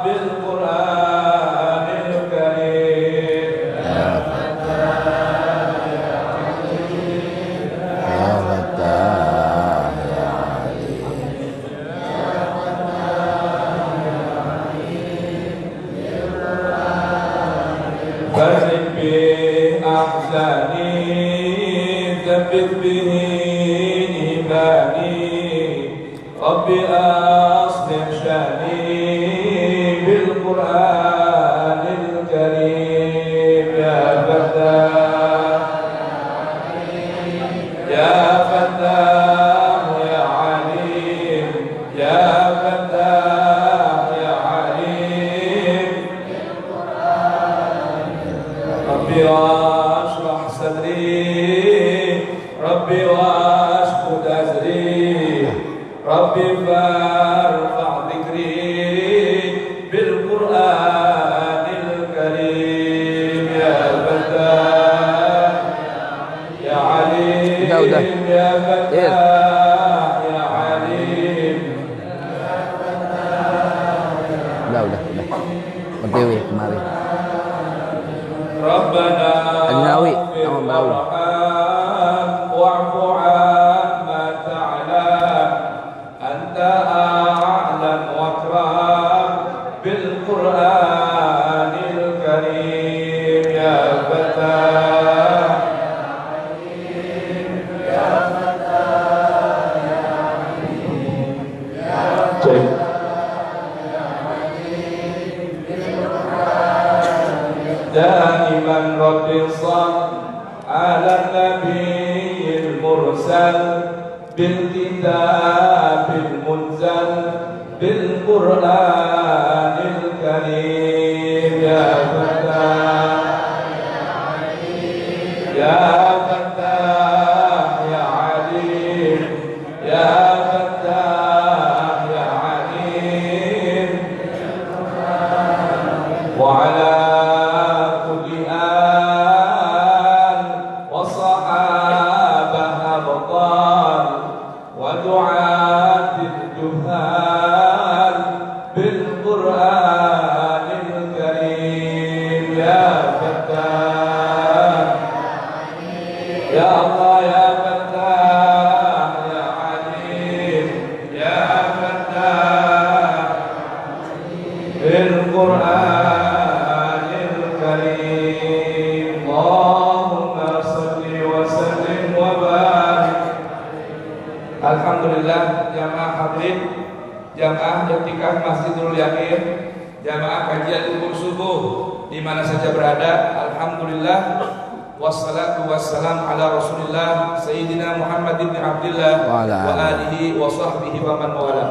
بالقرآن الكريم يا فتاح يا عليم يا فتاح يا عليم يا فتاح يا عليم فرد بأحزاني ثبت به إيماني ربي أصلح شأني بالقرآن الكريم يا فتاح يا فتاح يا عليم يا فتاح يا عليم ربي واشرح صدري ربي واشهد أزري ربي فارفع ذكري بالقرآن الكريم يا فتاح يا عليم يا فتاح يا عليم udah berdiri kemari ربنا Adnawi اغفر nama bau وارحم واعف عما تعلم أنت أعلم واكرم بالقرآن الكريم يا فتاح يا فتاح يا عليم يا دائما رب صل على النبي المرسل بالكتاب المنزل بالقرآن الكريم يا فتاح يا فتاح يا عليم يا فتاح يا عليم وعلى كل آل وصحابة أبطال ودعاة الجهال بالقرآن الكريم يا فتاح يا الله يا فتاح يا عليم يا فتاح بالقرآن الكريم اللهم صل وسلم وبارك. Alhamdulillah jamaah hadirin, jamaah i'tikaf Masjidul Yakin, jamaah kajian ilmu subuh di mana saja berada. Alhamdulillah wassalatu wassalam ala Rasulillah Sayyidina Muhammad bin Abdullah wa alihi wa sahbihi wa man wala.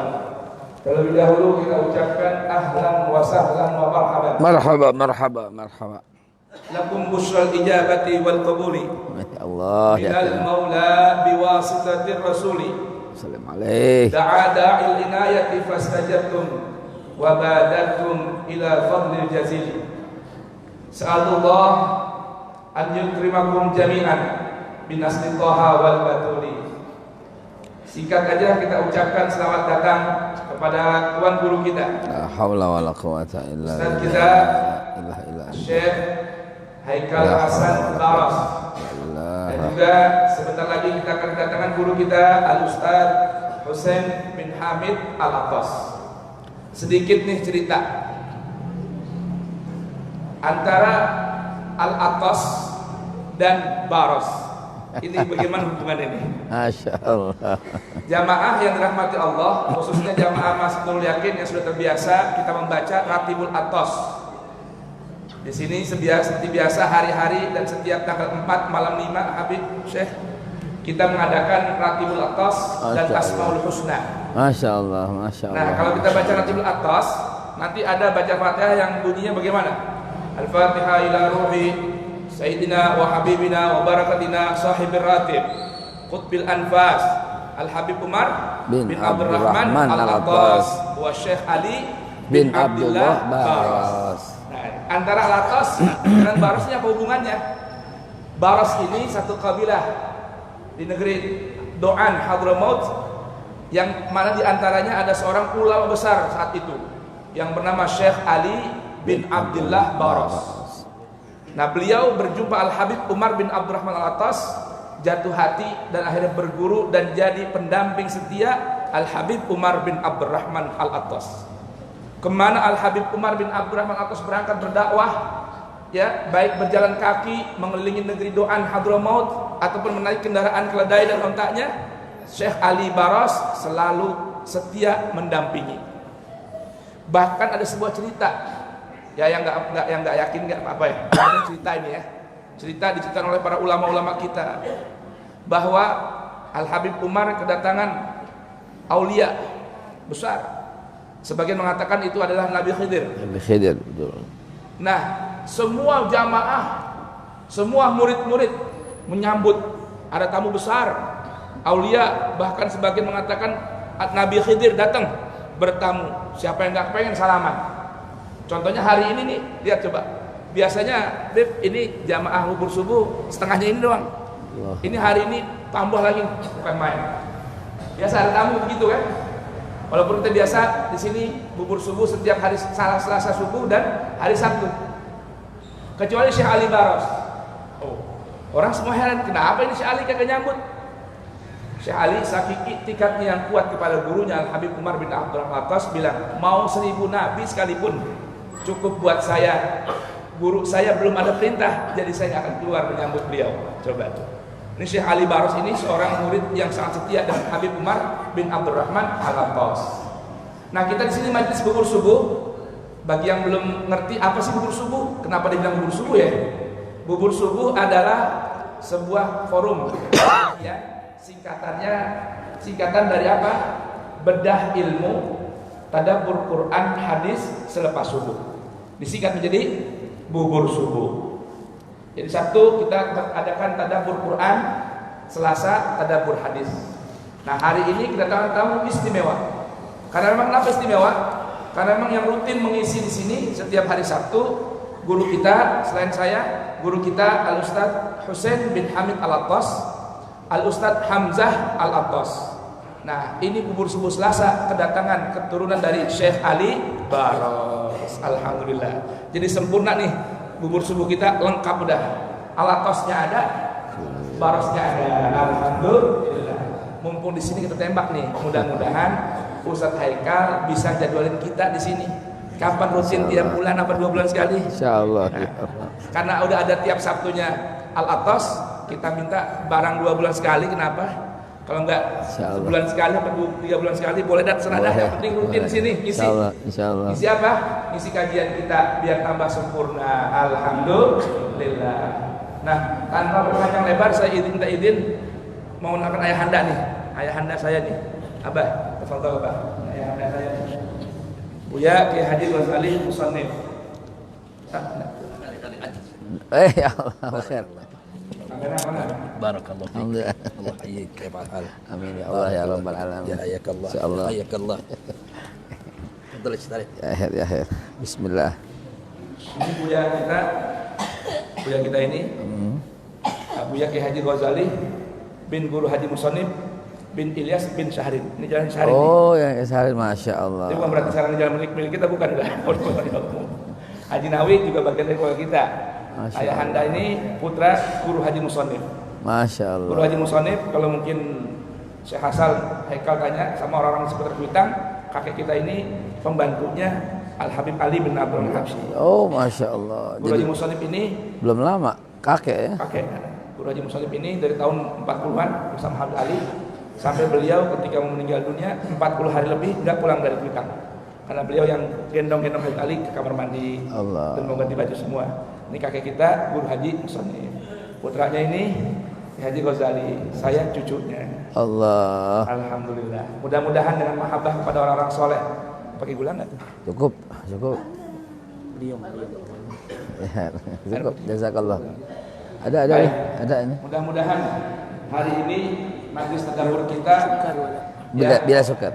Terlebih dahulu kita ucapkan ahlan wa sahlan wa marhaban. Marhaba. Lakum busyral ijabati wal qabuli. Ya Allah ya Minal maula biwasitatir rasuli. Salam alaih. Da'a da'il inayati fastajabtum wa badatum ila fadlil jazil. Sa'alullah an yukrimakum jami'an binasli Taha wal batuli. Singkat aja kita ucapkan selamat datang kepada tuan guru kita, La haula wala quwata illa Ustaz billah. kita Syekh Haikal Hasan Baras. Dan juga sebentar lagi kita akan kedatangan guru kita Al-Ustaz Husain bin Hamid Al-Attas. Sedikit nih cerita antara Al-Attas dan Baras. Ini bagaimana hubungan ini? Masya Allah. Jamaah yang dirahmati Allah, khususnya jamaah Masjidul Yakin yang sudah terbiasa kita membaca Ratibul Attas. Di sini seperti biasa hari-hari dan setiap tanggal 4 malam 5 Habib Syekh kita mengadakan Ratibul Attas dan Asmaul Husna. Masya Allah, Masya Allah. Nah, kalau kita baca Ratibul Attas, nanti ada baca Fatihah yang bunyinya bagaimana? Al-Fatihah ila ruhi Sayyidina wa Habibina wa barakatina sahibir ratib Qutbil Anfas Al-Habib Umar bin Abdurrahman Al-Attas wa Syekh Ali bin Abdullah Baras. Nah, antara Al-Attas dengan Barasnya apa hubungannya? Baras ini satu kabilah di negeri Doan Hadramaut yang mana diantaranya ada seorang ulama besar saat itu yang bernama Syekh Ali bin Abdullah Baros. Nah, beliau berjumpa Al-Habib Umar bin Abdurrahman Al-Attas, jatuh hati dan akhirnya berguru dan jadi pendamping setia Al-Habib Umar bin Abdurrahman Al-Attas. Kemana Al-Habib Umar bin Abdurrahman Al-Attas berangkat berdakwah, ya, baik berjalan kaki mengelilingi negeri Doan Hadramaut ataupun menaik kendaraan keledai dan ontaknya, Syekh Ali Baros selalu setia mendampingi. Bahkan ada sebuah cerita, ya, yang nggak yakin nggak apa-apa ya. Ini cerita ini ya, cerita diceritakan oleh para ulama-ulama kita bahwa Al-Habib Umar kedatangan aulia besar. Sebagian mengatakan itu adalah Nabi Khidir. Nabi Khidir, betul. Nah, semua jamaah, semua murid-murid menyambut, ada tamu besar, aulia, bahkan sebagian mengatakan Nabi Khidir datang bertamu. Siapa yang nggak pengen salaman? Contohnya hari ini nih, lihat coba. Biasanya, Beb, ini jamaah bubur subuh setengahnya ini doang. Ini hari ini tambah lagi, bukan main. Biasa ada tamu begitu kan? Walaupun kita biasa di sini bubur subuh setiap hari Selasa subuh dan hari Sabtu. Kecuali Syekh Ali Baros. Oh, orang semua heran, kenapa ini Syekh Ali kagak nyambut? Syekh Ali saking iktikadnya yang kuat kepada gurunya Al-Habib Umar bin Abdurrahman Al-Attas bilang, mau 1000 nabi sekalipun cukup buat saya. Guru saya belum ada perintah, jadi saya akan keluar menyambut beliau. Coba tuh. Ini Syekh Ali Baros ini seorang murid yang sangat setia dengan Habib Umar bin Abdurrahman Al-Attas. Nah, kita di sini majlis bubur subuh. Bagi yang belum ngerti apa sih bubur subuh, kenapa dibilang bubur subuh ya? Bubur subuh adalah sebuah forum. Ya, singkatan dari apa? Bedah ilmu, tadabbur Quran, hadis selepas subuh. Disingkat menjadi bubur subuh. Jadi Sabtu kita adakan tadabbur Quran, Selasa tadabbur hadis. Nah, hari ini kita tamu istimewa. Karena memang kenapa istimewa? Karena memang yang rutin mengisi di sini setiap hari Sabtu guru kita, selain saya, guru kita Al-Ustadz Husain bin Hamid Al-Attas, Al-Ustadz Hamzah Al-Attas. Nah, ini bubur subuh Selasa kedatangan keturunan dari Syekh Ali Baros. Alhamdulillah. Jadi sempurna nih. Bubur subuh kita lengkap udah. Al-Attasnya ada, Barosnya ada. Alhamdulillah. Mumpung di sini kita tembak nih. Mudah-mudahan Ustadz Haikal bisa jadwalin kita di sini. Kapan rutin tiap bulan apa 2 bulan sekali? Insyaallah. Nah, karena udah ada tiap Sabtunya Al-Attas, kita minta barang 2 bulan sekali. Kenapa? Kalau enggak sebulan sekali atau 3 bulan sekali boleh datang senada, yang penting rutin sini ngisi. Insyaallah. Ngisi apa? Ngisi kajian kita biar tambah sempurna. Alhamdulillah. Nah, tanpa berpanjang lebar saya minta izin mau mengenalkan ayahanda nih. Ayahanda saya nih. Abah, tafadhol Abah. Ayahanda saya nih. Buya Kiai Haji Ghazali Musannif. Ya Allah, khair. Barakallahu fiik. Alhamdulillah. Allah hayyik ya Al. Amin ya Allah ya rabbal alamin. Ya hayyakallah. Insyaallah. Hayyakallah. Fadhal istari. Ya khair. Bismillah. Ini Buya kita ini. Buya Kiai Haji Ghazali bin Guru Haji Musannif bin Ilyas bin Syahrin. Ini jalan Syahrin. Oh, ya Syahrin, masya Allah. Jadi bukan berarti sekarang jalan milik kita, bukan udah. Haji Nawi juga bagian dari keluarga kita. Ayahanda ini putra Guru Haji Musannif. Masya Allah. Guru Haji Musannif, kalau mungkin Syekh Hasan Haikal tanya sama orang-orang seputar Kuitang, kakek kita ini pembantunya Al-Habib Ali bin Abdul Habsyi. Oh, masya Allah. Guru Haji Musannif ini belum lama kakek ya? Kakek. Guru Haji Musannif ini dari tahun 40-an bersama Habib Ali sampai beliau ketika meninggal dunia 40 hari lebih nggak pulang dari Kuitang. Karena beliau yang gendong-gendong Habib Ali ke kamar mandi Allah. dan mau ganti baju semua. Ini kakek kita Guru Haji Musannif. Putranya ini Haji Ghazali, saya cucunya. Allah. Alhamdulillah. Mudah-mudahan dengan mahabbah kepada orang-orang soleh. Pakai gula nggak tuh? Cukup. Ya, cukup. Jazakallah. Ada ini. Mudah-mudahan hari ini majlis tadabbur kita Bila sukar.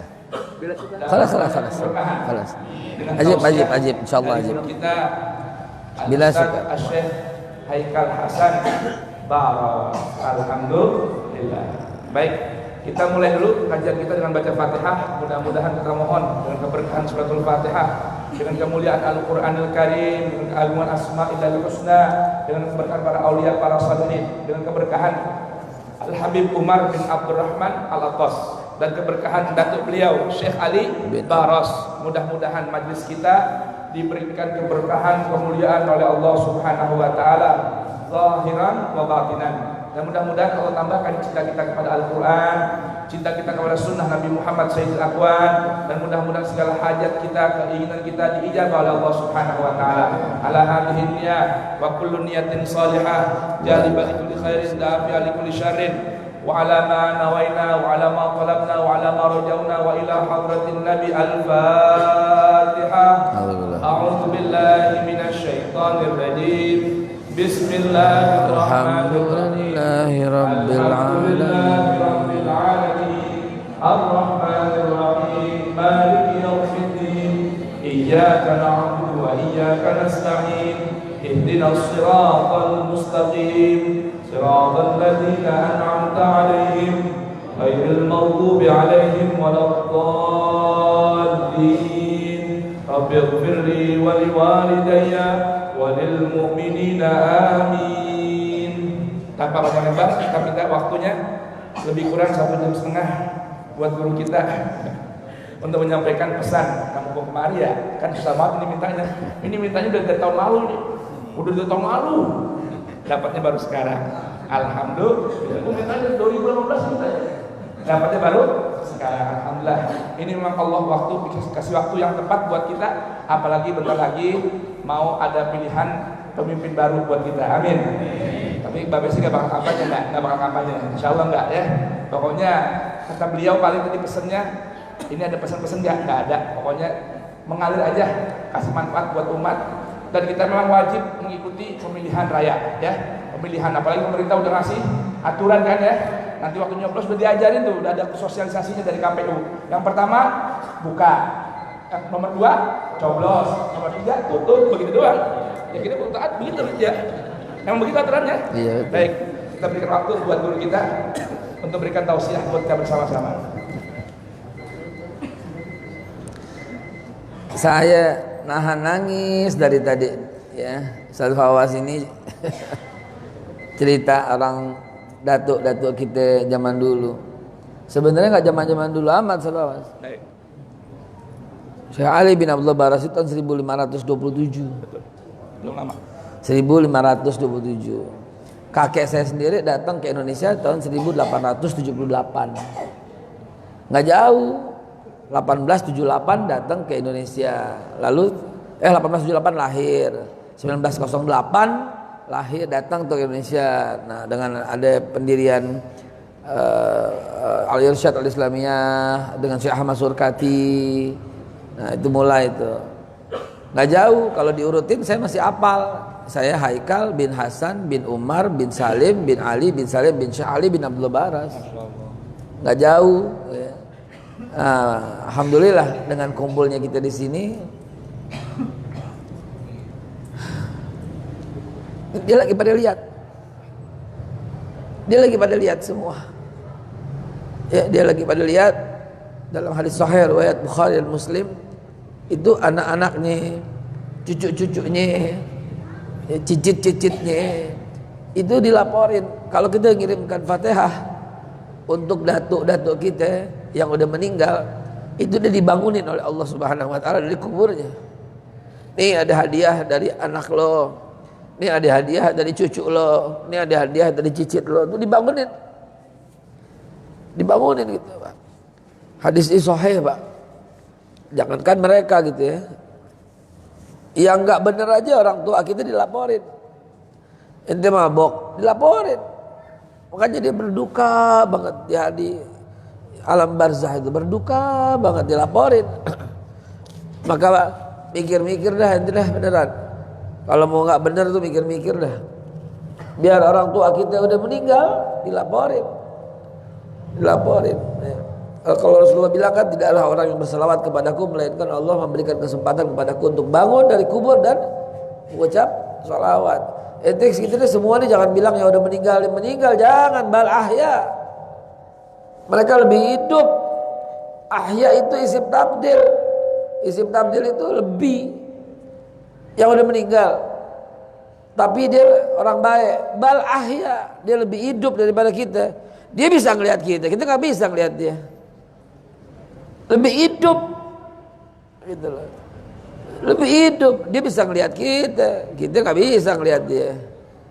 Khalas. Ajib. Insyaallah ajib. Kita Bila sukar. Syekh Haikal Hasan Baros. Alhamdulillah. Baik, kita mulai dulu kajian kita dengan baca Fatihah. Mudah-mudahan kita mohon dengan keberkahan suratul Fatihah dengan kemuliaan Al-Qur'anul Karim, dengan keagungan Asma'ul Husna, dengan keberkahan para aulia, para salihin, dengan keberkahan Al-Habib Umar bin Abdurrahman Al-Attas, dan keberkahan datuk beliau Syekh Ali Baras. Mudah-mudahan majlis kita diberikan keberkahan, kemuliaan oleh Allah Subhanahu wa taala zahiran wa batinan. Dan mudah-mudahan Allah tambahkan cinta kita kepada Al-Qur'an, cinta kita kepada sunnah Nabi Muhammad Sayyidul Aqwan, dan mudah-mudahan segala hajat kita, keinginan kita diijabah oleh Allah Subhanahu wa taala. Ala hadhihi niyyah wa kullu niyatin salihah jalibah li kulli khairin dafi'a li kulli syarrin wa ala ma nawaina wa ala ma talabna wa ala ma rajawna wa ila hadratin nabi al-Fatihah. A'udzu billahi minasy syaithanir rajim. Bismillahirrahmanirrahim. Alhamdulillahirabbil alamin. Arrahmanirrahim. Maliki yaumiddin. Iyyaka na'budu wa iyyaka nasta'in. Ihdinas siratal mustaqim. Siratal ladzina an'amta 'alaihim ghairil maghdubi 'alaihim waladdallin. Rabbighfirli wa liwalidayya walil mu'minina amin. Tanpa panjang lebar, kita minta waktunya lebih kurang 1,5 jam buat guru kita untuk menyampaikan pesan. Kamu kok kemari ya? Kan susah banget ini mintanya. Ini mintanya udah dari tahun lalu nih. Udah dari tahun lalu. Dapatnya baru sekarang. Alhamdulillah. Aku mintanya 2018 mintanya. Dapatnya baru sekarang. Alhamdulillah. Ini memang Allah kasih waktu yang tepat buat kita. Apalagi bentar lagi mau ada pilihan pemimpin baru buat kita. Amin. Tapi Mbak Besi gak bakal kampanye, gak bakal kampanye. Insya Allah enggak ya. Pokoknya kata beliau paling tadi pesennya, ini ada pesan-pesan gak ada. Pokoknya mengalir aja, kasih manfaat buat umat. Dan kita memang wajib mengikuti pemilihan raya ya. Pemilihan, apalagi pemerintah udah ngasih aturan kan ya. Nanti waktu nyoblos udah diajarin tuh, udah ada sosialisasinya dari KPU. Yang pertama buka, yang nomor 2 coblos, nomor 3 tutup, begitu doang. Ya kita perlu taat begitu ya. Emang begitu aturannya. Iya. Baik, kita berikan waktu buat guru kita untuk berikan tausiah buat kita bersama-sama. Saya nahan nangis dari tadi ya. Ustaz Fawaz ini cerita orang datuk-datuk kita zaman dulu. Sebenarnya nggak zaman-zaman dulu amat, Ustaz Fawaz. Baik. Syekh Ali bin Abdullah Baras itu tahun 1527. Betul. Belum lama. 1527. Kakek saya sendiri datang ke Indonesia tahun 1878. Nggak jauh. 1878 datang ke Indonesia. Lalu 1878 lahir. 1908 lahir datang ke Indonesia. Nah, dengan ada pendirian Al-Irsyad Al-Islamiyah dengan Syekh Ahmad Surkati. Nah, itu mulai itu. Nggak jauh, kalau diurutin saya masih apal. Saya Haikal bin Hasan bin Umar bin Salim bin Ali bin Salim bin Syekh Ali bin Abdullah Baras. Nggak jauh. Ya. Nah, alhamdulillah dengan kumpulnya kita di sini. Dia lagi pada lihat. Dia lagi pada lihat semua. Ya, dia lagi pada lihat dalam hadis sahih riwayat Bukhari dan Muslim. Itu anak-anaknya, cucu-cucunya, cicit-cicitnya itu dilaporin. Kalau kita ngirimkan Fatihah untuk datuk-datuk kita yang udah meninggal, itu dia dibangunin oleh Allah Subhanahu wa taala dari kuburnya. Nih ada hadiah dari anak lo. Nih ada hadiah dari cucu lo. Nih ada hadiah dari cicit lo. Itu dibangunin. Dibangunin gitu, Pak. Hadis ini sahih, Pak. Jangankan mereka gitu ya. Yang enggak benar aja orang tua kita dilaporin. Ente mabok, dilaporin. Makanya dia berduka banget ya di alam barzah itu, berduka banget dilaporin. Maka mikir-mikir dah ente dah beneran. Kalau mau enggak benar tuh mikir-mikir dah. Biar orang tua kita udah meninggal dilaporin. Dilaporin. Ya. Kalau Rasulullah bilang kan tidaklah orang yang berselawat kepadaku melainkan Allah memberikan kesempatan kepadaku untuk bangun dari kubur dan mengucap salawat. Etik gitu deh, semua ini jangan bilang yang udah meninggal jangan, bal ahya. Mereka lebih hidup. Ahya itu isim tabdil. Isim tabdil itu lebih yang udah meninggal. Tapi dia orang baik. Bal ahya, dia lebih hidup daripada kita. Dia bisa ngelihat kita nggak bisa ngelihat dia. Lebih hidup, gitu loh. Lebih hidup, dia bisa ngelihat kita nggak bisa ngelihat dia.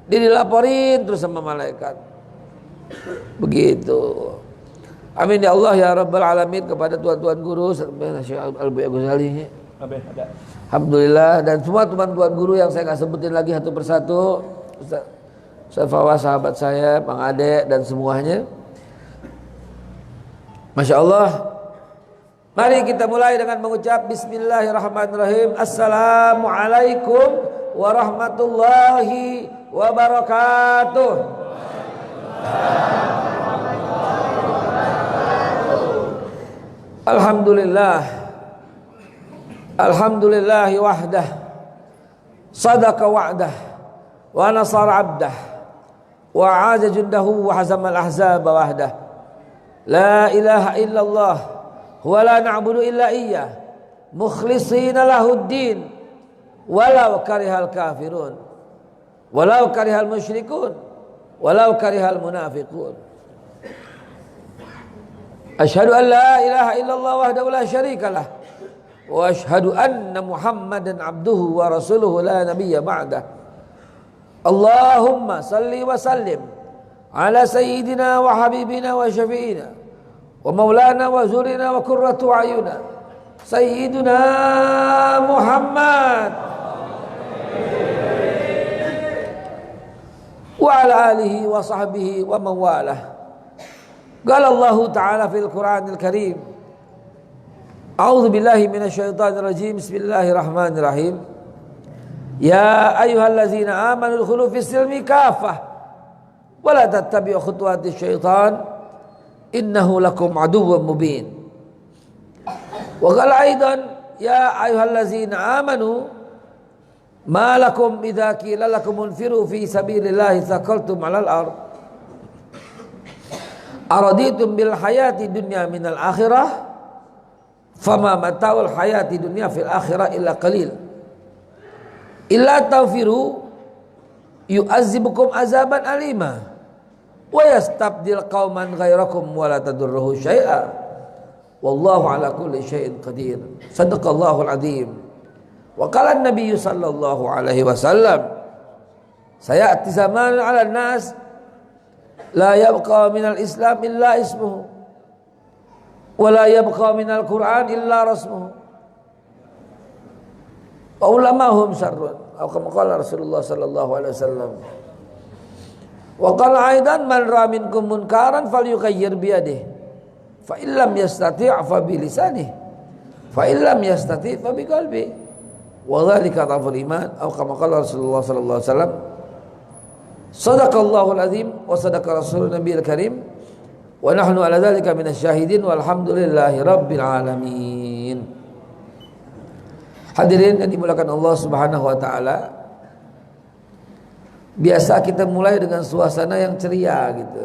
Dia dilaporin terus sama malaikat. Begitu. Amin ya Allah ya Rabbal Alamin. Kepada tuan-tuan guru Syekh Al-Buya Ghazali, alhamdulillah, dan semua tuan-tuan guru yang saya nggak sebutin lagi satu persatu, Ustaz Fawaz sahabat saya, Bang Ade dan semuanya. Masya Allah. Mari kita mulai dengan mengucap Bismillahirrahmanirrahim. Assalamualaikum warahmatullahi wabarakatuh. Alhamdulillah. Alhamdulillahi wahdah. Sadaqa wa'dah wa nasara 'abdah wa 'aza jundahu wa hazama al-ahzaba wahdah. La ilaha illallah wa la na'budu illa iyyah mukhlishina lahud-din walau karihal kafirun walau karihal musyrikun walau karihal munafiqun. Asyhadu an la ilaha illallah wahdahu la syarikalah wa asyhadu anna Muhammadan abduhu wa rasuluhu la nabiyya ba'dah. Allahumma salli wa sallim ala sayyidina wa habibina wa syafi'ina wa maulana wa zurina wa qurratu ayuna sayyiduna Muhammad wa ala alihi wa sahbihi wa mawalah. Qala Allah Ta'ala fil Qur'anil Karim. A'udzu billahi minasyaitonir rajim. Bismillahirrahmanirrahim. Ya ayyuhallazina amanu udkhulu fis silmi kafah wa la tattabi'u khutuwatis syaitan innahu lakum aduwwun mubin. Wa qala aidan ya ayyuhallazina amanu ma lakum idza qila lakum unfiru fi sabilillahi thaqaltum 'alal ardh araditum bil hayati dunya minal akhirah fama mata'ul hayati dunya fil akhirah illa qalil illa tawfiru yu'azzibukum azaban alima wa yastabdil qauman ghairakum wa la tadurruhu syai'a wallahu ala kulli syai'in qadir. Sadaqallahul azim. Wa qala an-nabiy sallallahu alaihi wasallam sayati zaman 'ala an-nas la yabqa minal Islam illa ismuhu wa la yabqa minal Qur'an illa rasmuhu wa ulamahum syarrun atau kama qala Rasulullah sallallahu alaihi wasallam. Wa qala aidan man ra'a minkum munkaran falyughayyir bi yadihi fa illam yastati' fa bi lisanihi fa illam yastati' fa bi qalbihi wa dzalika dhaful iman atau kama qala Rasulullah sallallahu alaihi wasallam. Sadaqallahul azim wa sadaqa rasulun nabiyil karim wa nahnu ala dzalika minasyahidin walhamdulillahi rabbil alamin. Hadirin yang dimuliakan Allah Subhanahu wa taala, biasa kita mulai dengan suasana yang ceria gitu.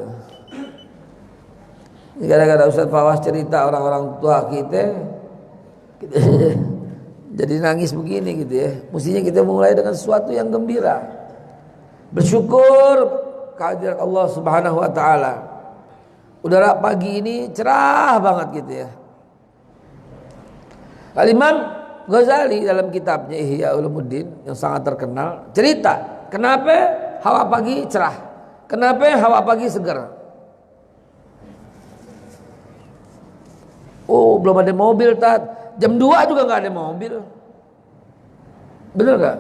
Gara-gara Ustaz Fawaz cerita orang-orang tua kita jadi nangis begini gitu ya. Mestinya kita mulai dengan sesuatu yang gembira. Bersyukur kehadirat Allah Subhanahu wa taala. Udara pagi ini cerah banget gitu ya. Al-Imam Ghazali dalam kitabnya Ihya Ulumuddin yang sangat terkenal cerita kenapa hawa pagi cerah, kenapa hawa pagi segar. Oh, belum ada mobil tat. Jam 2 juga nggak ada mobil. Bener nggak?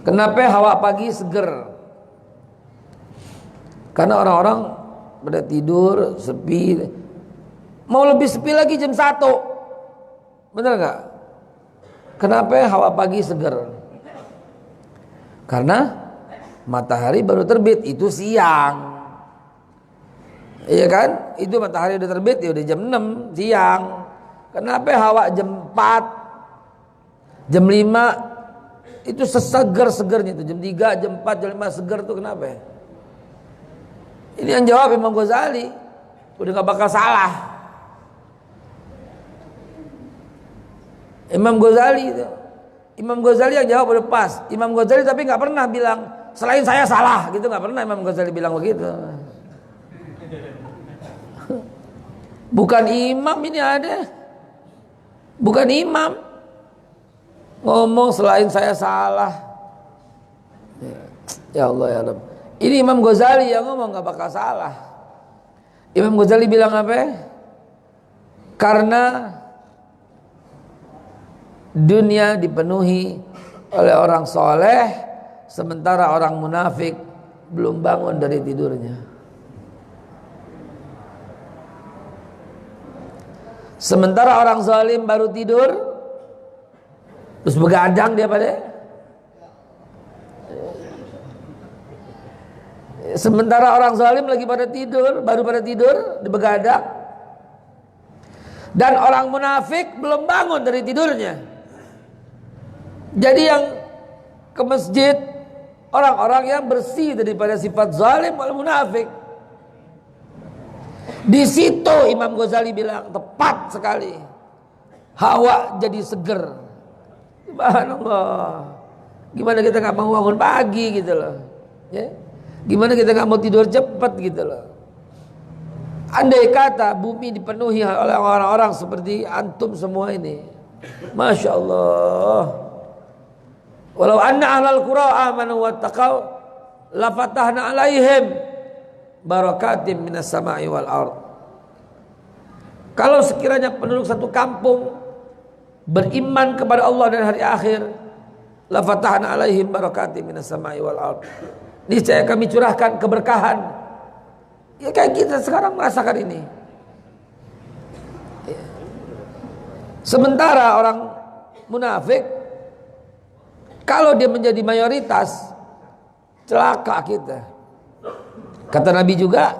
Kenapa hawa pagi seger? Karena orang-orang pada tidur, sepi. Mau lebih sepi lagi jam 1. Bener gak? Kenapa hawa pagi seger? Karena matahari baru terbit, itu siang. Iya kan? Itu matahari udah terbit, ya udah jam 6 siang. Kenapa hawa jam 4, jam 5 itu seseger-segernya itu, jam 3, jam 4, jam 5 seger tuh kenapa ya? Ini yang jawab Imam Ghazali. Udah gak bakal salah. Imam Ghazali itu. Imam Ghazali yang jawab udah pas. Imam Ghazali tapi nggak pernah bilang selain saya salah gitu, nggak pernah Imam Ghazali bilang begitu. Bukan imam ini ada. Bukan imam ngomong selain saya salah. Ya Allah ya Rabb. Ini Imam Ghazali yang ngomong nggak bakal salah. Imam Ghazali bilang apa? Karena dunia dipenuhi oleh orang soleh, sementara orang munafik belum bangun dari tidurnya. Sementara orang zalim baru tidur, terus begadang dia pada. Sementara orang zalim lagi pada tidur, baru pada tidur, begadang. Dan orang munafik belum bangun dari tidurnya. Jadi yang ke masjid orang-orang yang bersih daripada sifat zalim wal munafik. Di situ Imam Ghazali bilang tepat sekali. Hawa jadi seger. Subhanallah. Gimana kita nggak mau bangun pagi gitu loh. Ya? Gimana kita nggak mau tidur cepat gitu loh. Andai kata bumi dipenuhi oleh orang-orang seperti antum semua ini, Masya Allah. Walau anna ahlal qura amanu wattaqau lafatahna alaihim barakatim minas sama'i wal ard. Kalau sekiranya penduduk satu kampung beriman kepada Allah dan hari akhir, lafatahna alaihim barakatim minas sama'i wal ard. Niscaya kami curahkan keberkahan. Ya kayak kita sekarang merasakan ini. Sementara orang munafik, kalau dia menjadi mayoritas, celaka kita. Kata Nabi juga,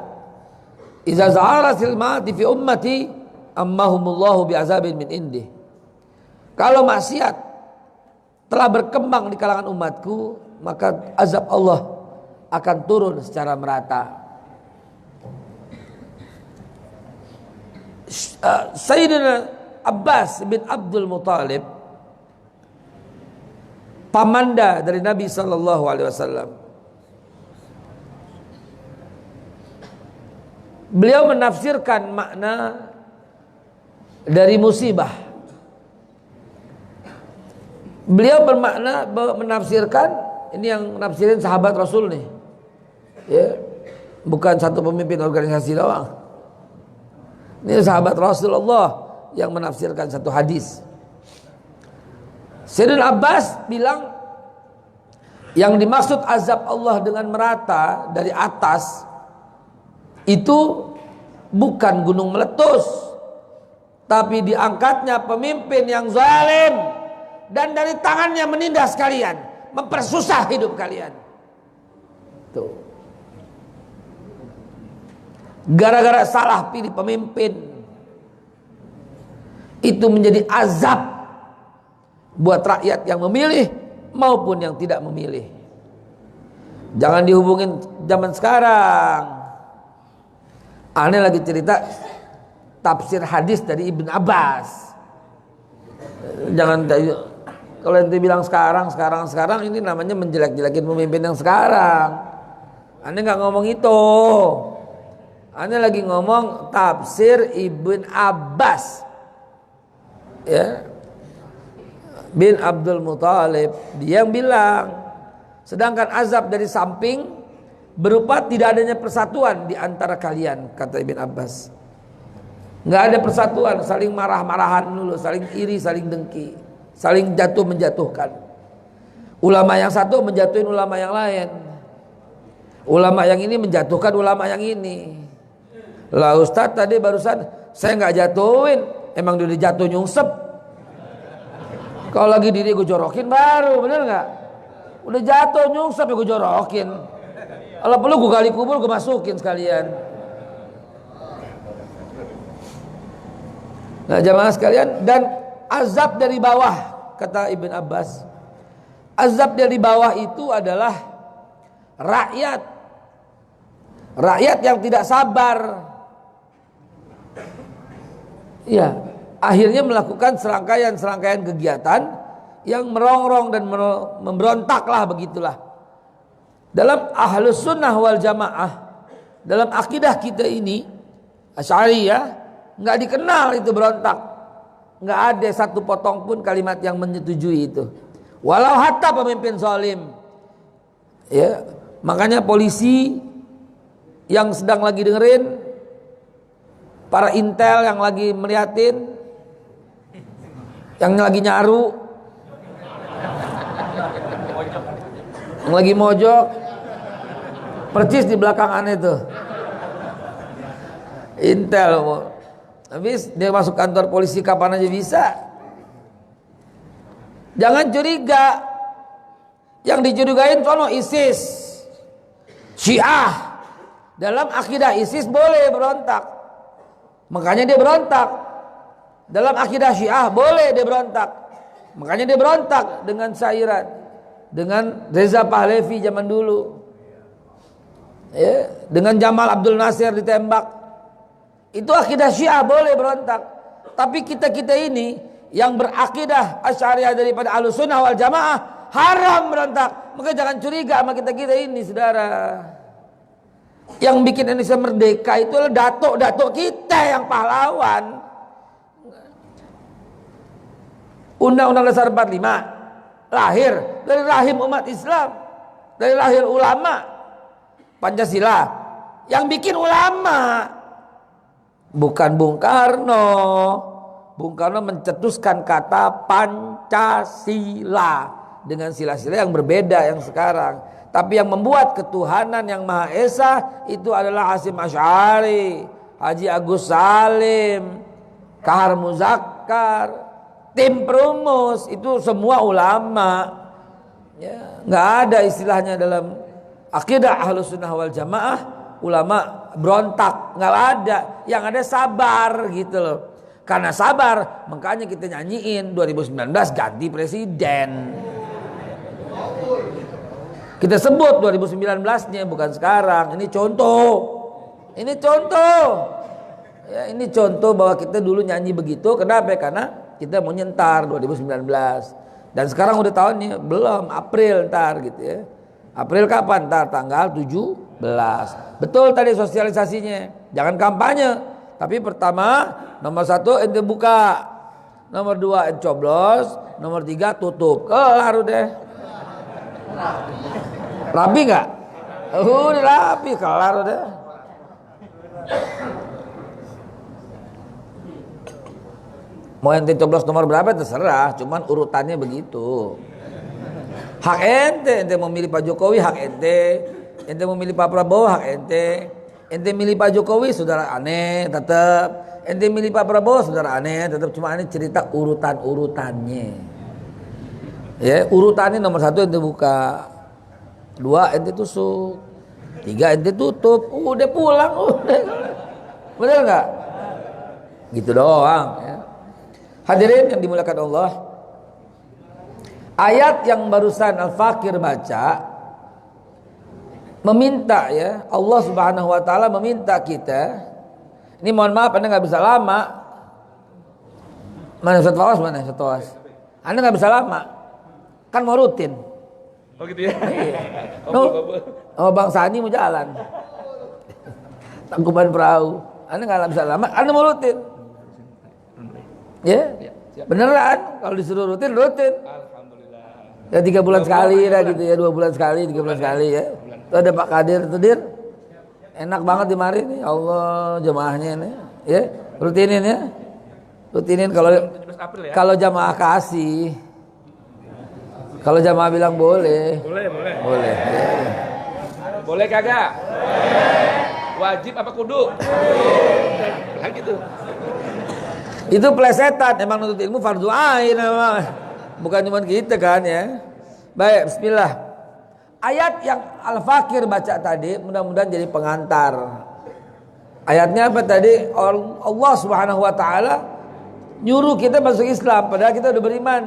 "Iza za'ara silmati fi ummati ammahumullahu bi'azabin min indih." Kalau maksiat telah berkembang di kalangan umatku, maka azab Allah akan turun secara merata. Sayyidina Abbas bin Abdul Muttalib, pamanda dari Nabi sallallahu alaihi wasallam, beliau menafsirkan makna dari musibah. Beliau bermakna menafsirkan, ini yang nafsirin sahabat Rasul nih, ya, bukan satu pemimpin organisasi doang. Ini sahabat Rasulullah yang menafsirkan satu hadis. Sayyidina Abbas bilang, yang dimaksud azab Allah dengan merata dari atas itu bukan gunung meletus, tapi diangkatnya pemimpin yang zalim dan dari tangannya menindas kalian, mempersusah hidup kalian. Tuh. Gara-gara salah pilih pemimpin, itu menjadi azab buat rakyat yang memilih maupun yang tidak memilih. Jangan dihubungin zaman sekarang. Aneh lagi cerita tafsir hadis dari Ibn Abbas. Jangan, kalau nanti bilang sekarang ini namanya menjelek-jelekin pemimpin yang sekarang. Aneh nggak ngomong itu. Aneh lagi ngomong tafsir Ibn Abbas, ya, bin Abdul Muttalib. Dia yang bilang, sedangkan azab dari samping berupa tidak adanya persatuan di antara kalian, kata Ibn Abbas. Nggak ada persatuan, saling marah-marahan dulu, saling iri, saling dengki, saling jatuh menjatuhkan. Ulama yang satu menjatuhin ulama yang lain, ulama yang ini menjatuhkan ulama yang ini. Lah Ustadz tadi barusan saya nggak jatuhin, emang dia jatuh nyungsep. Kalau lagi diri gue jorokin baru, bener nggak? Udah jatuh nyungsep ya gue jorokin. Kalau perlu gue gali kubur gue masukin sekalian. Nah jamaah sekalian, dan azab dari bawah, kata Ibn Abbas, azab dari bawah itu adalah rakyat yang tidak sabar. Ya, akhirnya melakukan serangkaian kegiatan yang merongrong dan memberontak lah, begitulah. Dalam Ahlus Sunnah wal Jamaah, dalam akidah kita ini Asy'ariyah, nggak dikenal itu berontak, nggak ada satu potong pun kalimat yang menyetujui itu, walau hatta pemimpin zalim. Ya, makanya polisi yang sedang lagi dengerin, para intel yang lagi melihatin, yang lagi nyaru, yang lagi mojok, percis di belakang aneh tuh intel. Habis dia masuk kantor polisi kapan aja bisa. Jangan curiga, yang dicurigain sono ISIS, Syiah. Dalam akidah ISIS boleh berontak, makanya dia berontak. Dalam akidah Syiah boleh dia berontak, makanya dia berontak dengan Sairan, dengan Reza Pahlavi zaman dulu, ya, dengan Jamal Abdul Nasir ditembak. Itu akidah Syiah boleh berontak. Tapi kita ini yang berakidah Asy'ariyah daripada Ahlus Sunnah wal Jamaah haram berontak. Maka jangan curiga sama kita ini, saudara. Yang bikin Indonesia merdeka itu adalah datuk-datuk kita yang pahlawan. Undang-Undang Dasar 45 lahir dari rahim umat Islam, dari lahir ulama. Pancasila yang bikin ulama, bukan Bung Karno. Bung Karno mencetuskan kata Pancasila dengan sila-sila yang berbeda yang sekarang. Tapi yang membuat ketuhanan yang Maha Esa itu adalah Hasyim Asy'ari, Haji Agus Salim, Kahar Muzakkar, tim Perumus, itu semua ulama. Ya, nggak ada istilahnya dalam akidah Ahlus Sunnah wal Jamaah ulama berontak, nggak ada. Yang ada sabar gitu loh. Karena sabar, makanya kita nyanyiin 2019 ganti presiden. Kita sebut 2019-nya, bukan sekarang. Ini contoh. Ini contoh. Ya, ini contoh bahwa kita dulu nyanyi begitu. Kenapa? Karena kita mau nyentar 2019. Dan sekarang udah tahunnya belum, April ntar gitu ya. April kapan? Ntar tanggal 17. Betul tadi sosialisasinya. Jangan kampanye. Tapi pertama, nomor 1 ente buka, nomor 2 ente coblos, nomor 3 tutup. Kelar udah. Rapi nggak? Udah rapi, kelar udah. Mau ente coblos nomor berapa terserah, cuman urutannya begitu. Hak ente mau milih Pak Jokowi, hak ente mau milih Pak Prabowo, hak ente milih Pak Jokowi, saudara aneh tetap. Ente milih Pak Prabowo, saudara aneh tetap. Cuma aneh cerita urutannya. Ya, urutannya nomor 1 ente buka, 2 ente tusuk, 3 ente tutup. Udah pulang, udah. Bener nggak? Gitu doang. Ya. Hadirin yang dimuliakan Allah, ayat yang barusan Al-Fakir baca meminta, ya, Allah Subhanahu wa taala meminta kita. Ini mohon maaf, Anda nggak bisa lama. Mana Ustaz Fawas? Mana Ustaz Fawas? Anda nggak bisa lama, kan mau rutin. Oh gitu ya. Oh, Bang Sani mau jalan. Tangkuban Perahu. Anda nggak bisa lama, Anda mau rutin. Ya, beneran. Kalau disuruh rutin. Alhamdulillah. Ya 3 bulan sekali dah gitu ya, 2 bulan sekali, 3 bulan sekali ya. Tuh ada Pak Kadir tuh, Dir. Enak banget di mari nih, Allah jemaahnya nih. Ya, rutinin ya. Rutinin kalau jamaah kasih. Kalau jamaah bilang boleh. Boleh. Ya. Boleh kagak? Wajib apa kudu? Lagi tuh. Itu plesetan, emang nuntut ilmu fardu ain memang. Bukan cuma kita kan ya. Baik, bismillah. Ayat yang Al-Fakir baca tadi mudah-mudahan jadi pengantar. Ayatnya apa tadi? Allah Subhanahu wa taala nyuruh kita masuk Islam padahal kita udah beriman.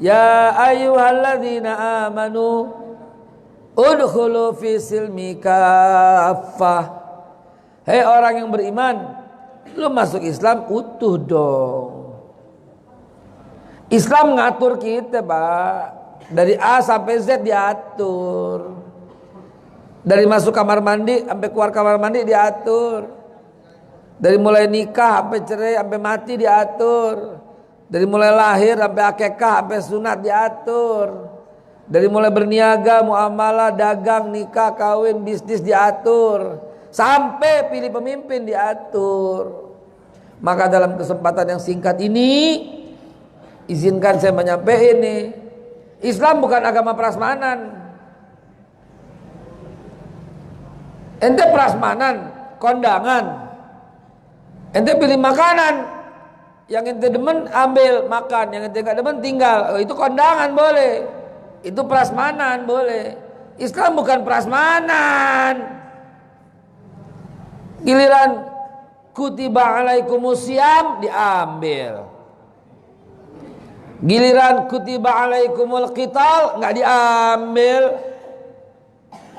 Ya ayyuhalladzina amanu udkhulu fi silmi kaffah. Hei orang yang beriman, lu masuk Islam utuh dong. Islam ngatur kita, Pak. Dari A sampai Z diatur. Dari masuk kamar mandi sampai keluar kamar mandi diatur. Dari mulai nikah sampai cerai sampai mati diatur. Dari mulai lahir sampai akikah sampai sunat diatur. Dari mulai berniaga, muamalah, dagang, nikah, kawin, bisnis diatur. Sampai pilih pemimpin diatur. Maka dalam kesempatan yang singkat ini, izinkan saya menyampaikan ini, Islam bukan agama prasmanan. Ente prasmanan, kondangan. Ente pilih makanan, yang ente demen ambil makan, yang ente gak demen tinggal. Itu kondangan boleh, itu prasmanan boleh. Islam bukan prasmanan. Giliran kutiba alaikumusiyam diambil. Giliran kutiba alaikumul qital nggak diambil.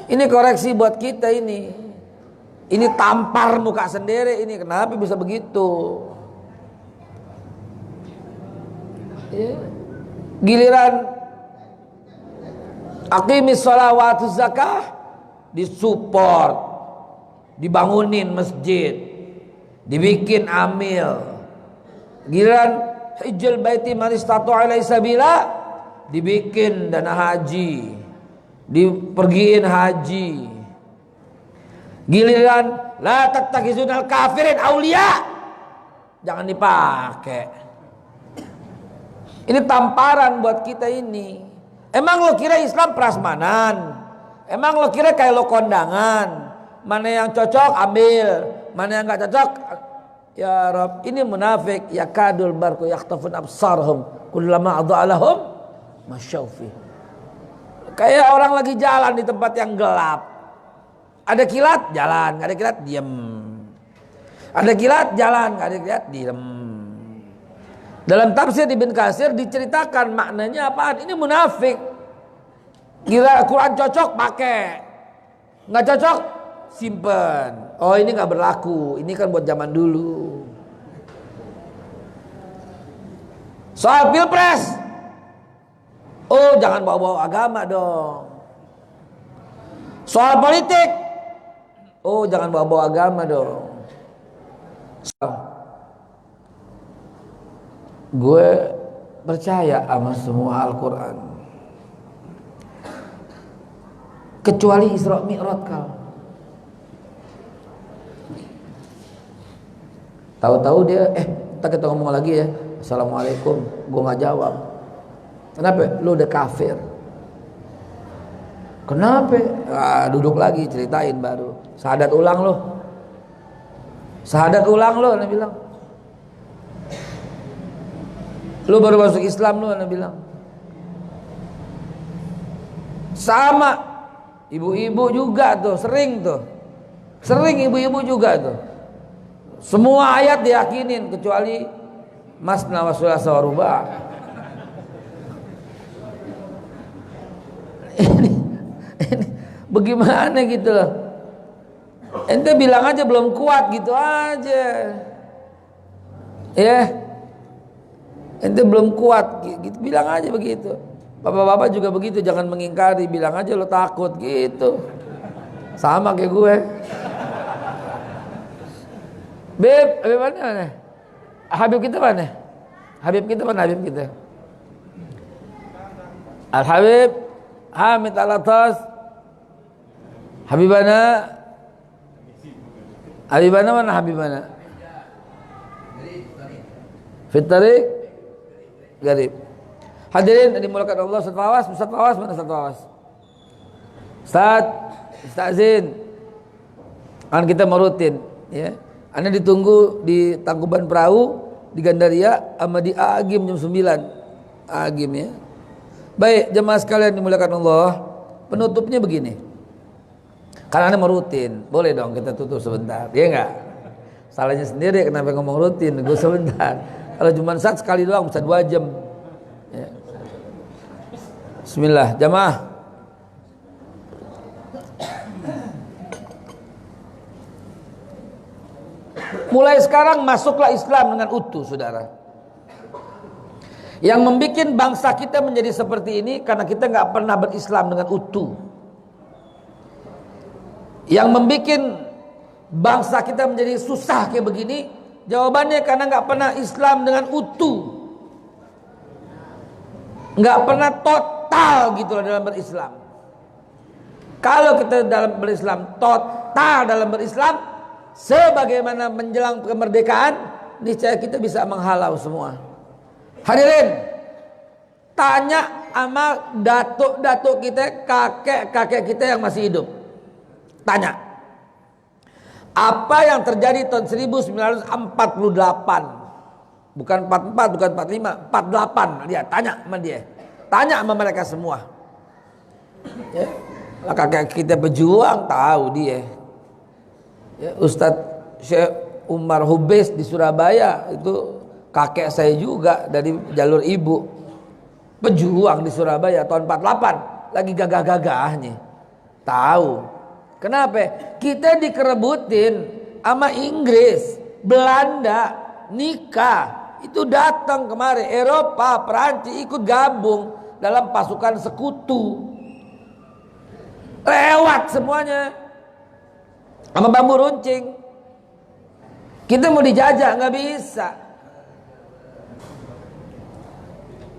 Ini koreksi buat kita ini. Ini tampar muka sendiri ini. Kenapa bisa begitu? Ya. Giliran aqimis sholawatuz zakah disupport, dibangunin masjid, dibikin amil. Giliran hijjal baiti man istata'a ilaihi sabila dibikin dana haji, dipergiin haji. Giliran la tattakhizunal kafirin auliya jangan dipakai. Ini tamparan buat kita ini. Emang lo kira Islam prasmanan? Emang lo kira kayak lo kondangan? Mana yang cocok ambil, mana yang gak cocok. Ya Rabb, ini munafik. Ya kadul barku yakhtafun absarhum kullama adha'alahum masyaufi. Kayak orang lagi jalan di tempat yang gelap. Ada kilat jalan, gak ada kilat diem. Ada kilat jalan, gak ada kilat diem. Dalam tafsir Ibn Katsir diceritakan maknanya apaan? Ini munafik. Gila Quran cocok pakai, nggak cocok simpen. Oh ini nggak berlaku. Ini kan buat zaman dulu. Soal pilpres, oh jangan bawa-bawa agama dong. Soal politik, oh jangan bawa-bawa agama dong. Gue percaya sama semua Al-Quran kecuali Isra Mi'raj kal. Tahu-tahu dia kita ngomong lagi ya, Assalamualaikum, gue nggak jawab. Kenapa? Lu udah kafir. Kenapa? Duduk lagi ceritain baru. Syahadat ulang lo. Syahadat ulang lo, Anda bilang. Lu baru masuk Islam lu, Anda bilang. Sama ibu-ibu juga tuh, sering ibu-ibu juga tuh. Semua ayat diyakinin kecuali masna wa thulatsa wa ruba'. Ini bagaimana gitu loh. Ente bilang aja belum kuat gitu aja. Ya. Ente belum kuat gitu, bilang aja begitu. Bapak-bapak juga begitu, jangan mengingkari, bilang aja lo takut gitu. Sama kayak gue. Habib mana? Habib kita mana? Habib kita mana? Habib kita. Al-Habib Hamid Al-Atas. Habibana. Habibana mana? Habibana. Fitari. Garib. Hadirin dimulakan Allah. Ustaz Fawas mana Ustaz Fawas? Ustaz Zin. Kan kita mau rutin ya. Anda ditunggu di Tangkuban Perahu di Gandaria sama di Agim jam 9. Agim ya. Baik, jemaah sekalian dimulakan Allah. Penutupnya begini. Karena Anda mau rutin, boleh dong kita tutup sebentar. Ya enggak? Salahnya sendiri kenapa ngomong rutin, gue sebentar. Kalau cuma sekali doang bisa 2 jam. Ya. Bismillah, jamaah. Mulai sekarang masuklah Islam dengan utuh, saudara. Yang membuat bangsa kita menjadi seperti ini karena kita nggak pernah berislam dengan utuh. Yang membuat bangsa kita menjadi susah kayak begini, jawabannya karena nggak pernah Islam dengan utuh, nggak pernah total gitu loh dalam berislam. Kalau kita dalam berislam total dalam berislam, sebagaimana menjelang kemerdekaan, niscaya kita bisa menghalau semua. Hadirin, tanya sama datuk-datuk kita, kakek-kakek kita yang masih hidup. Tanya, apa yang terjadi tahun 1948? Bukan 44, bukan 45, 48. Dia tanya sama dia. Tanya sama mereka semua. Ya. Kakek kita pejuang tahu dia. Ya, Ustadz Syekh Umar Hubes di Surabaya itu kakek saya juga dari jalur ibu. Pejuang di Surabaya tahun 48, lagi gagah-gagahnya. Tahu. Kenapa? Kita dikerebutin sama Inggris, Belanda, nikah. Itu datang kemarin Eropa, Perancis ikut gabung dalam pasukan sekutu. Lewat semuanya sama bambu runcing. Kita mau dijajah nggak bisa.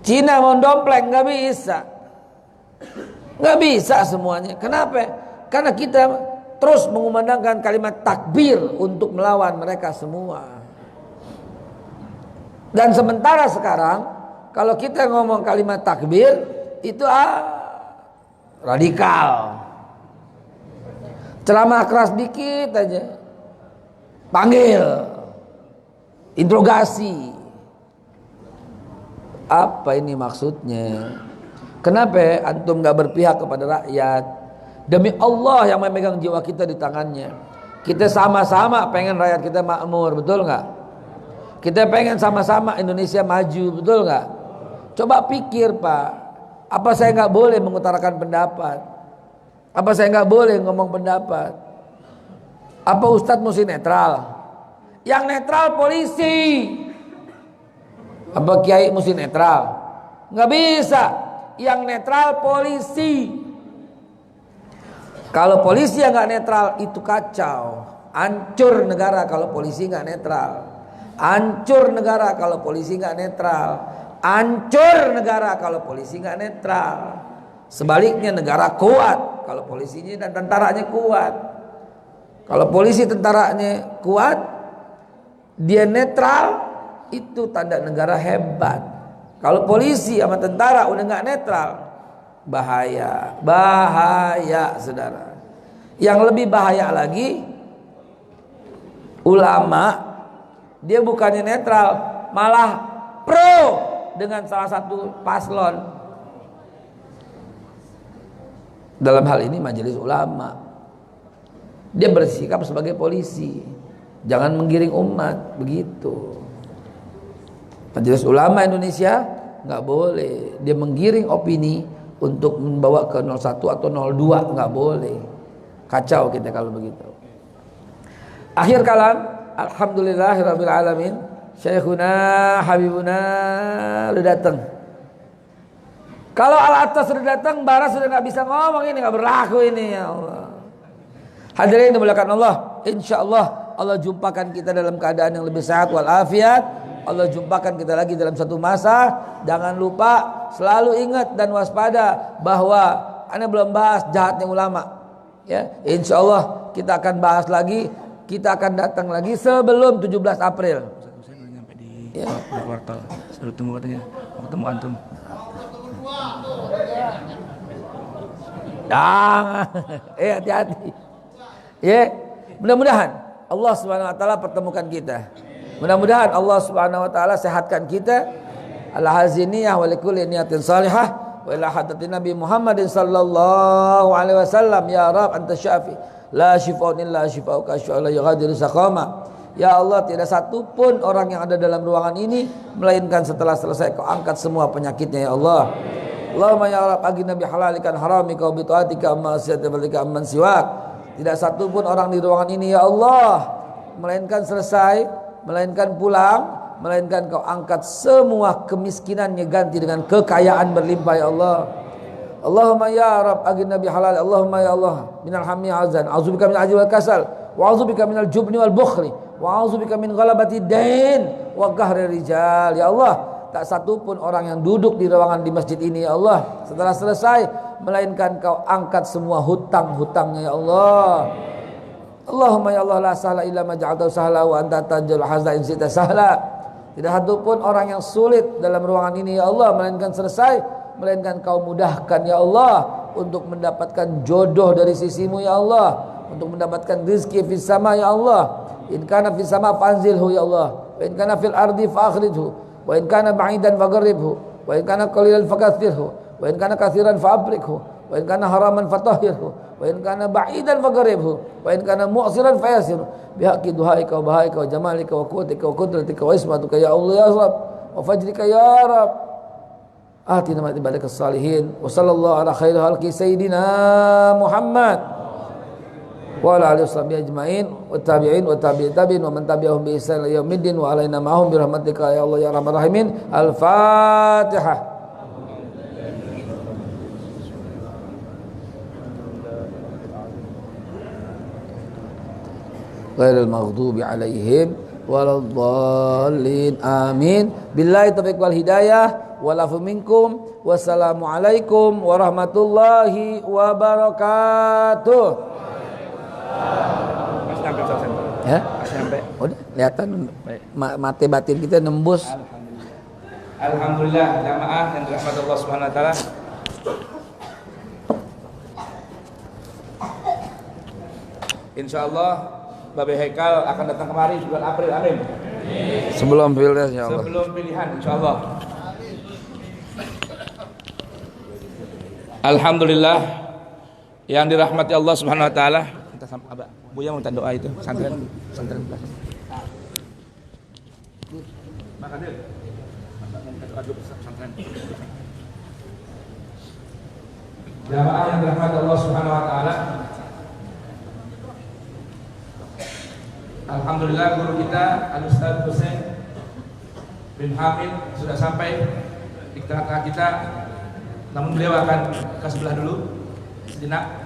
Cina mau dompleng nggak bisa. Nggak bisa semuanya. Kenapa? Karena kita terus mengumandangkan kalimat takbir untuk melawan mereka semua. Dan sementara sekarang kalau kita ngomong kalimat takbir itu radikal. Ceramah keras dikit aja panggil, interogasi. Apa ini maksudnya? Kenapa antum gak berpihak kepada rakyat? Demi Allah yang memegang jiwa kita di tangannya. Kita sama-sama pengen rakyat kita makmur, betul gak? Kita pengen sama-sama Indonesia maju, betul gak? Coba pikir Pak, apa saya gak boleh mengutarakan pendapat? Apa saya nggak boleh ngomong pendapat? Apa Ustadz mesti netral? Yang netral polisi. Apa kiai mesti netral? Nggak bisa. Yang netral polisi. Kalau polisi yang nggak netral itu kacau. Hancur negara kalau polisi nggak netral. Hancur negara kalau polisi nggak netral. Hancur negara kalau polisi nggak netral. Sebaliknya negara kuat kalau polisinya dan tentaranya kuat. Kalau polisi tentaranya kuat, dia netral, itu tanda negara hebat. Kalau polisi sama tentara udah nggak netral, bahaya, bahaya saudara. Yang lebih bahaya lagi, ulama dia bukannya netral, malah pro dengan salah satu paslon. Dalam hal ini majelis ulama, dia bersikap sebagai polisi, jangan menggiring umat begitu. Majelis ulama Indonesia nggak boleh dia menggiring opini untuk membawa ke 01 atau 02, nggak boleh. Kacau kita kalau begitu. Akhir kalam, alhamdulillahirabbil alamin, Syekhuna Habibuna udah datang. Kalau Al-Atas sudah datang, Baras sudah nggak bisa ngomong, ini nggak berlaku ini, ya Allah. Hadirin dimuliakan Allah, insya Allah Allah jumpakan kita dalam keadaan yang lebih sehat walafiat. Allah jumpakan kita lagi dalam satu masa. Jangan lupa selalu ingat dan waspada bahwa Anda belum bahas jahatnya ulama. Ya, insya Allah kita akan bahas lagi. Kita akan datang lagi sebelum 17 April. Saya belum nyampe di kuartal. Saya tunggu katanya mau ketemu antum. Jangan, hati-hati. Ya, mudah-mudahan Allah Subhanahu wa taala pertemukan kita. Mudah-mudahan Allah Subhanahu wa taala sehatkan kita. Al-haziniyah wa likulli niyatin salihah wa ila hadratin Nabi Muhammadin sallallahu alaihi wasallam. Ya Rabb anta syafi la shifaa'un illa shifauka la yughadiru saqama. Ya Allah, tidak satu pun orang yang ada dalam ruangan ini melainkan setelah selesai kau angkat semua penyakitnya ya Allah. Allahumma ya Rabb agina bihalalikan haramika wa bitaatika amma syaitabalika amman siwak. Tidak satu pun orang di ruangan ini ya Allah melainkan selesai, melainkan pulang melainkan kau angkat semua kemiskinannya ganti dengan kekayaan berlimpah ya Allah. Allahumma ya Rabb aghnina bi halal. Allahumma ya Allah minal hammi azan, a'udzubika minal ajzi wal kasal, wa a'udzubika minal jubni wal bukhli, wa a'udzubika min ghalabati dain wa qahri rijal. Ya Allah, tak satu pun orang yang duduk di ruangan di masjid ini ya Allah setelah selesai melainkan kau angkat semua hutang-hutangnya ya Allah. Allahumma ya Allah la sahla illa ma ja'altahu sahla wa anta taj'alul hazna in syi'ta sahla. Tidak satu pun orang yang sulit dalam ruangan ini ya Allah melainkan kau mudahkan ya Allah untuk mendapatkan jodoh dari sisimu ya Allah, untuk mendapatkan rizki fis sama ya Allah. In kana fis sama fanzilhu ya Allah, wa in kana fil ardi fa akhrijhu, wa in kana ba'idan faqarribhu, wa in kana qalilan fakaththirhu, wa in kana katsiran fa'abrikhu, wa in kana haraman fatahhirhu, wa in kana ba'idan faqarribhu, wa in kana mu'siran fayasirhu, bihaqqi duhaika wa bahaika wa jamalika wa quwwatika wa qudratika wa ismatuka ya Allah ya Rabb wa fajrika ya Rabb. Atina min ibadikas salihin wa sallallahu ala khairi khalqi sayyidina Muhammad wa ala alihi washabihi ajmain wa tabi'in wa tabi'in tabi'in wa man tabi'ahum bi ihsan ila yaumiddin wa alaina ma'hum bi rahmatika ya Allah ya arhamar rahimin. Al-Fatihah. Ghairil maghdubi alaihim waladdallin. Amin. Billahi taufiq wal hidayah wal afu minkum. Wassalamu alaikum warahmatullahi wabarakatuh. Ya, udah kelihatan mati batin kita nembus. Alhamdulillah jamaah yang dirahmati Allah Subhanahu wa taala. Insyaallah Babe Haikal akan datang kemari bulan April, amin. Sebelum pilpres ya Allah. Sebelum pilihan insyaallah. Alhamdulillah yang dirahmati Allah Subhanahu wa taala. Kita Abah, Buya mau minta doa itu, santren. Makan dulu. Minta doa dulu santren. Jamaah yang dirahmati Allah Subhanahu wa taala. Alhamdulillah guru kita Al-Ustaz Husain bin Hamid sudah sampai di tengah-tengah kita. Namun beliau akan ke sebelah dulu sejenak.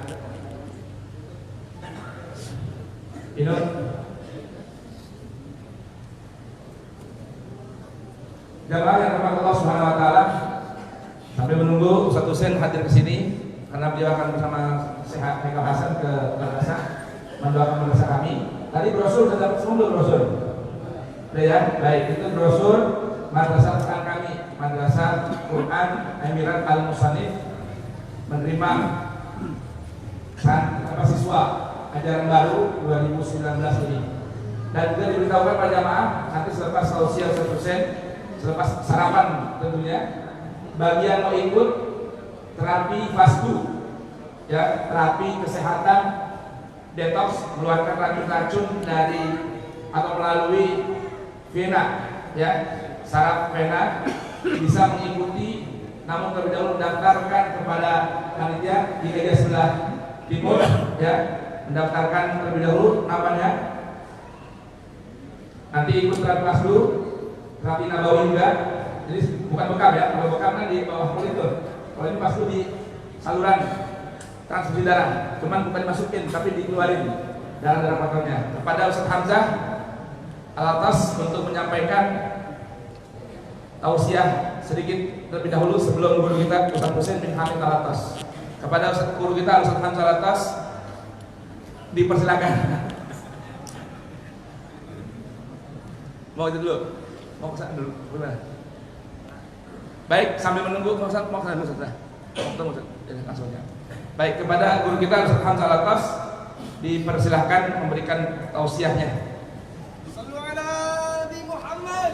Inun. Jamaah yang dirahmati Allah Subhanahu wa taala, sambil menunggu Ustaz Husain hadir ke sini karena beliau akan bersama Syekh Haikal Hasan ke madrasah mendoakan madrasah kami. Tadi brosur sudah semua belum brosur? Sudah ya? Baik, itu brosur madrasah rekan kami, Madrasah Quran Emirat Al-Musanif menerima siswa ajaran baru 2019 ini. Dan juga diberitahukan pada jamaah nanti selepas tausiah 100%, selepas sarapan tentunya, bagi yang mau ikut terapi fasdu, ya, terapi kesehatan detox, mengeluarkan racun-racun dari atau melalui vena, ya, saraf vena, bisa mengikuti. Namun terlebih dahulu mendaftarkan kepada panitia di meja sebelah timur, ya, mendaftarkan terlebih dahulu namanya. Nanti ikut terapi fasdu, terapi nabawi juga. Jadi bukan bekam ya, kalau bekam kan di bawah monitor. Kalau ini fasdu di saluran transfusi darah, cuman bukan dimasukin tapi dikeluarin darah-darah kotornya. Kepada Ustaz Hamzah Al-Atas untuk menyampaikan tausiah sedikit terlebih dahulu sebelum guru kita Ustaz Husain bin Hamid Al-Atas. Kepada guru kita Ustaz Hamzah Al-Atas dipersilakan. Mau itu dulu, mau kesana dulu, gimana? Baik, sambil menunggu mau kesana dulu, Ustaz. Mau langsung ya. Baik, kepada guru kita Ustaz Hamzah Al-Atas dipersilahkan memberikan tausiahnya. Sallu ala Nabi Muhammad.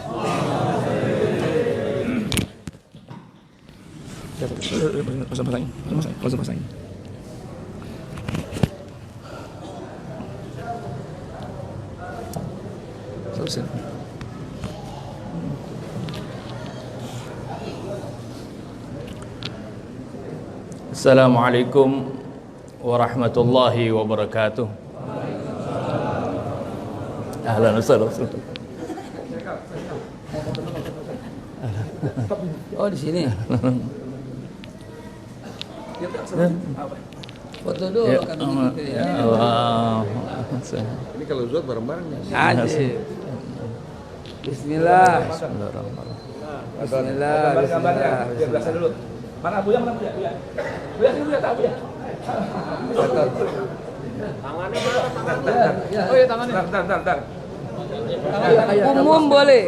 Assalamualaikum warahmatullahi wabarakatuh. Ahlan wa sahlan. Oh, di sini. Foto dulu Ya, kan begitu ya. Allah. Ini kalau zuat bareng-bareng ya. Aji. Bismillah. Bismillah. Gambar-gambarnya biar berasa dulu. Mana Buya, mana Buya? Buya sini Buya, tak Buya. Tangannya mana? Tangannya. Oh iya tangannya. Bentar. Umum boleh.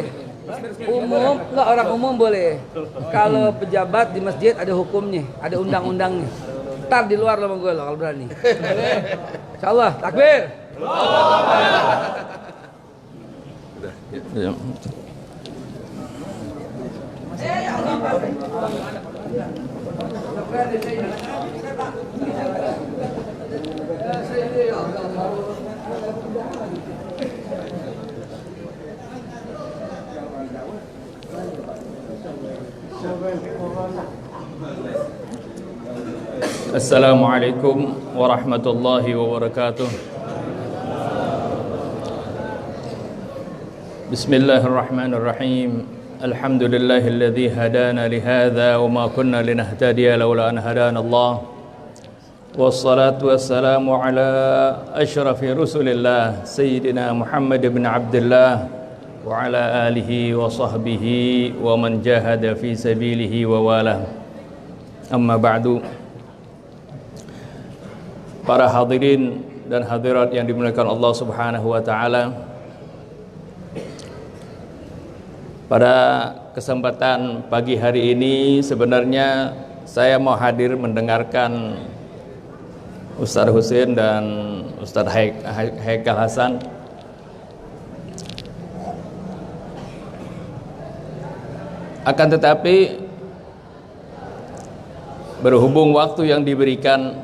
Umum, enggak orang umum boleh. Kalau pejabat di masjid ada hukumnya, ada undang-undangnya. Ntar di luar lo sama gue lo kalau berani. Insyaallah, takbir. Ya. Assalamualaikum warahmatullahi wabarakatuh. Bismillahirrahmanirrahim. Alhamdulillahilladzi hadana lihadza wa ma kunna linahtadiya laula an hadana Allah. Wassalatu wassalamu ala asyrafir rusulillah sayyidina Muhammad ibn Abdullah wa ala alihi wa sahbihi wa man jahada fi sabilihi wa wala. Amma ba'du. Para hadirin dan hadirat yang dimuliakan Allah Subhanahu wa taala. Pada kesempatan pagi hari ini sebenarnya saya mau hadir mendengarkan Ustaz Husain dan Ustaz Haikal Hasan akan tetapi berhubung waktu yang diberikan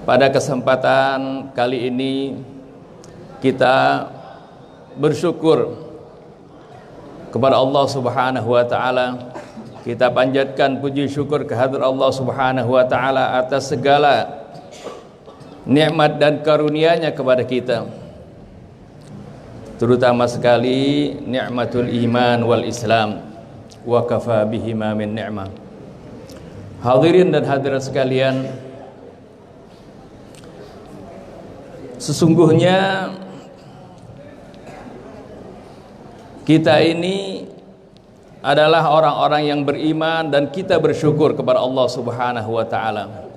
pada kesempatan kali ini kita bersyukur kepada Allah Subhanahu wa taala. Kita panjatkan puji syukur kehadrat Allah Subhanahu wa taala atas segala nikmat dan karunia-Nya kepada kita. Terutama sekali nikmatul iman wal Islam wa kafa bihima min ni'mah. Hadirin dan hadirat sekalian, sesungguhnya kita ini adalah orang-orang yang beriman dan kita bersyukur kepada Allah Subhanahu wa taala.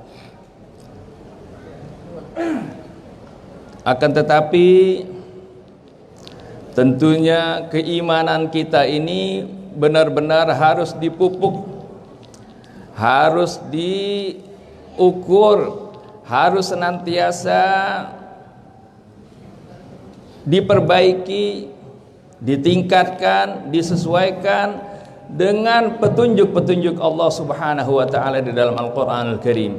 Akan tetapi tentunya keimanan kita ini benar-benar harus dipupuk, harus diukur, harus senantiasa diperbaiki, ditingkatkan, disesuaikan dengan petunjuk-petunjuk Allah Subhanahu wa taala di dalam Al-Qur'anul Karim.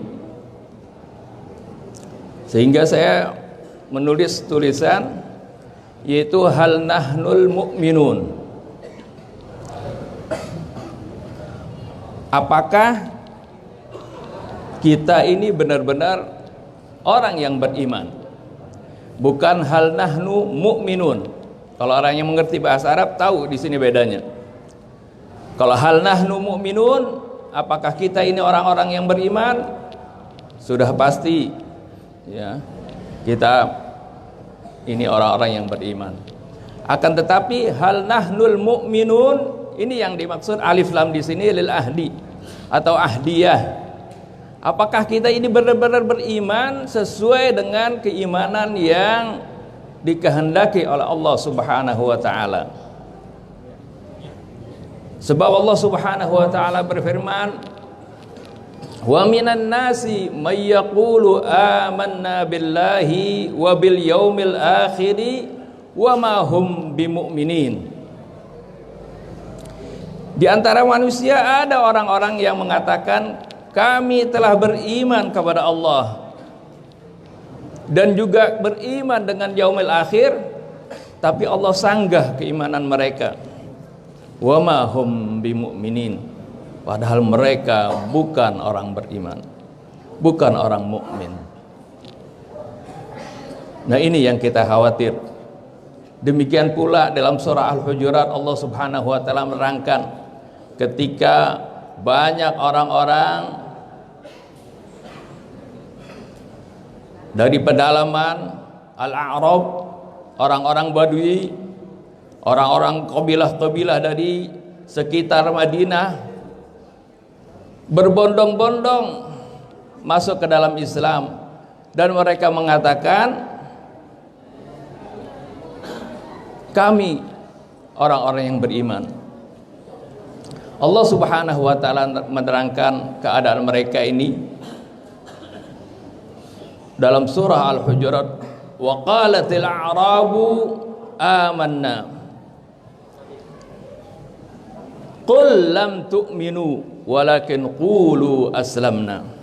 Sehingga saya menulis tulisan yaitu hal nahnul mu'minun. Apakah kita ini benar-benar orang yang beriman? Bukan hal nahnu mu'minun. Kalau orang yang mengerti bahasa Arab tahu di sini bedanya. Kalau hal nahnu mu'minun, apakah kita ini orang-orang yang beriman? Sudah pasti ya, kita ini orang-orang yang beriman. Akan tetapi hal nahnul mu'minun ini yang dimaksud alif lam di sini lil ahdi atau ahdiyah. Apakah kita ini benar-benar beriman sesuai dengan keimanan yang dikehendaki oleh Allah Subhanahu wa taala? Sebab Allah Subhanahu wa taala berfirman, "Wa minan nasi may yaqulu amanna billahi wa bil yaumil akhir wa ma hum bimumin." Di antara manusia ada orang-orang yang mengatakan kami telah beriman kepada Allah dan juga beriman dengan yaumil akhir, tapi Allah sanggah keimanan mereka. Wa ma hum bimumin, padahal mereka bukan orang beriman, bukan orang mukmin. Nah, ini yang kita khawatir. Demikian pula dalam surah Al-Hujurat Allah Subhanahu wa taala menerangkan ketika banyak orang-orang dari pedalaman Al-A'rab, orang-orang Badui, orang-orang kabilah-kabilah dari sekitar Madinah berbondong-bondong masuk ke dalam Islam, dan mereka mengatakan, kami orang-orang yang beriman. Allah Subhanahu wa taala menerangkan keadaan mereka ini dalam surah Al-Hujurat, wa qalatil a'rabu amanna qul lam tu'minu walakin qulu aslamna.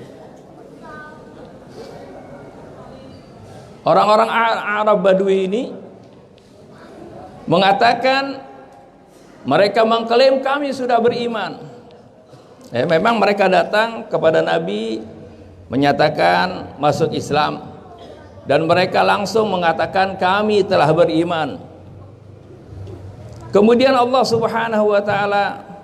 Orang-orang Arab Badui ini mengatakan, mereka mengklaim kami sudah beriman. Memang mereka datang kepada Nabi menyatakan masuk Islam, dan mereka langsung mengatakan kami telah beriman. Kemudian Allah Subhanahu wa taala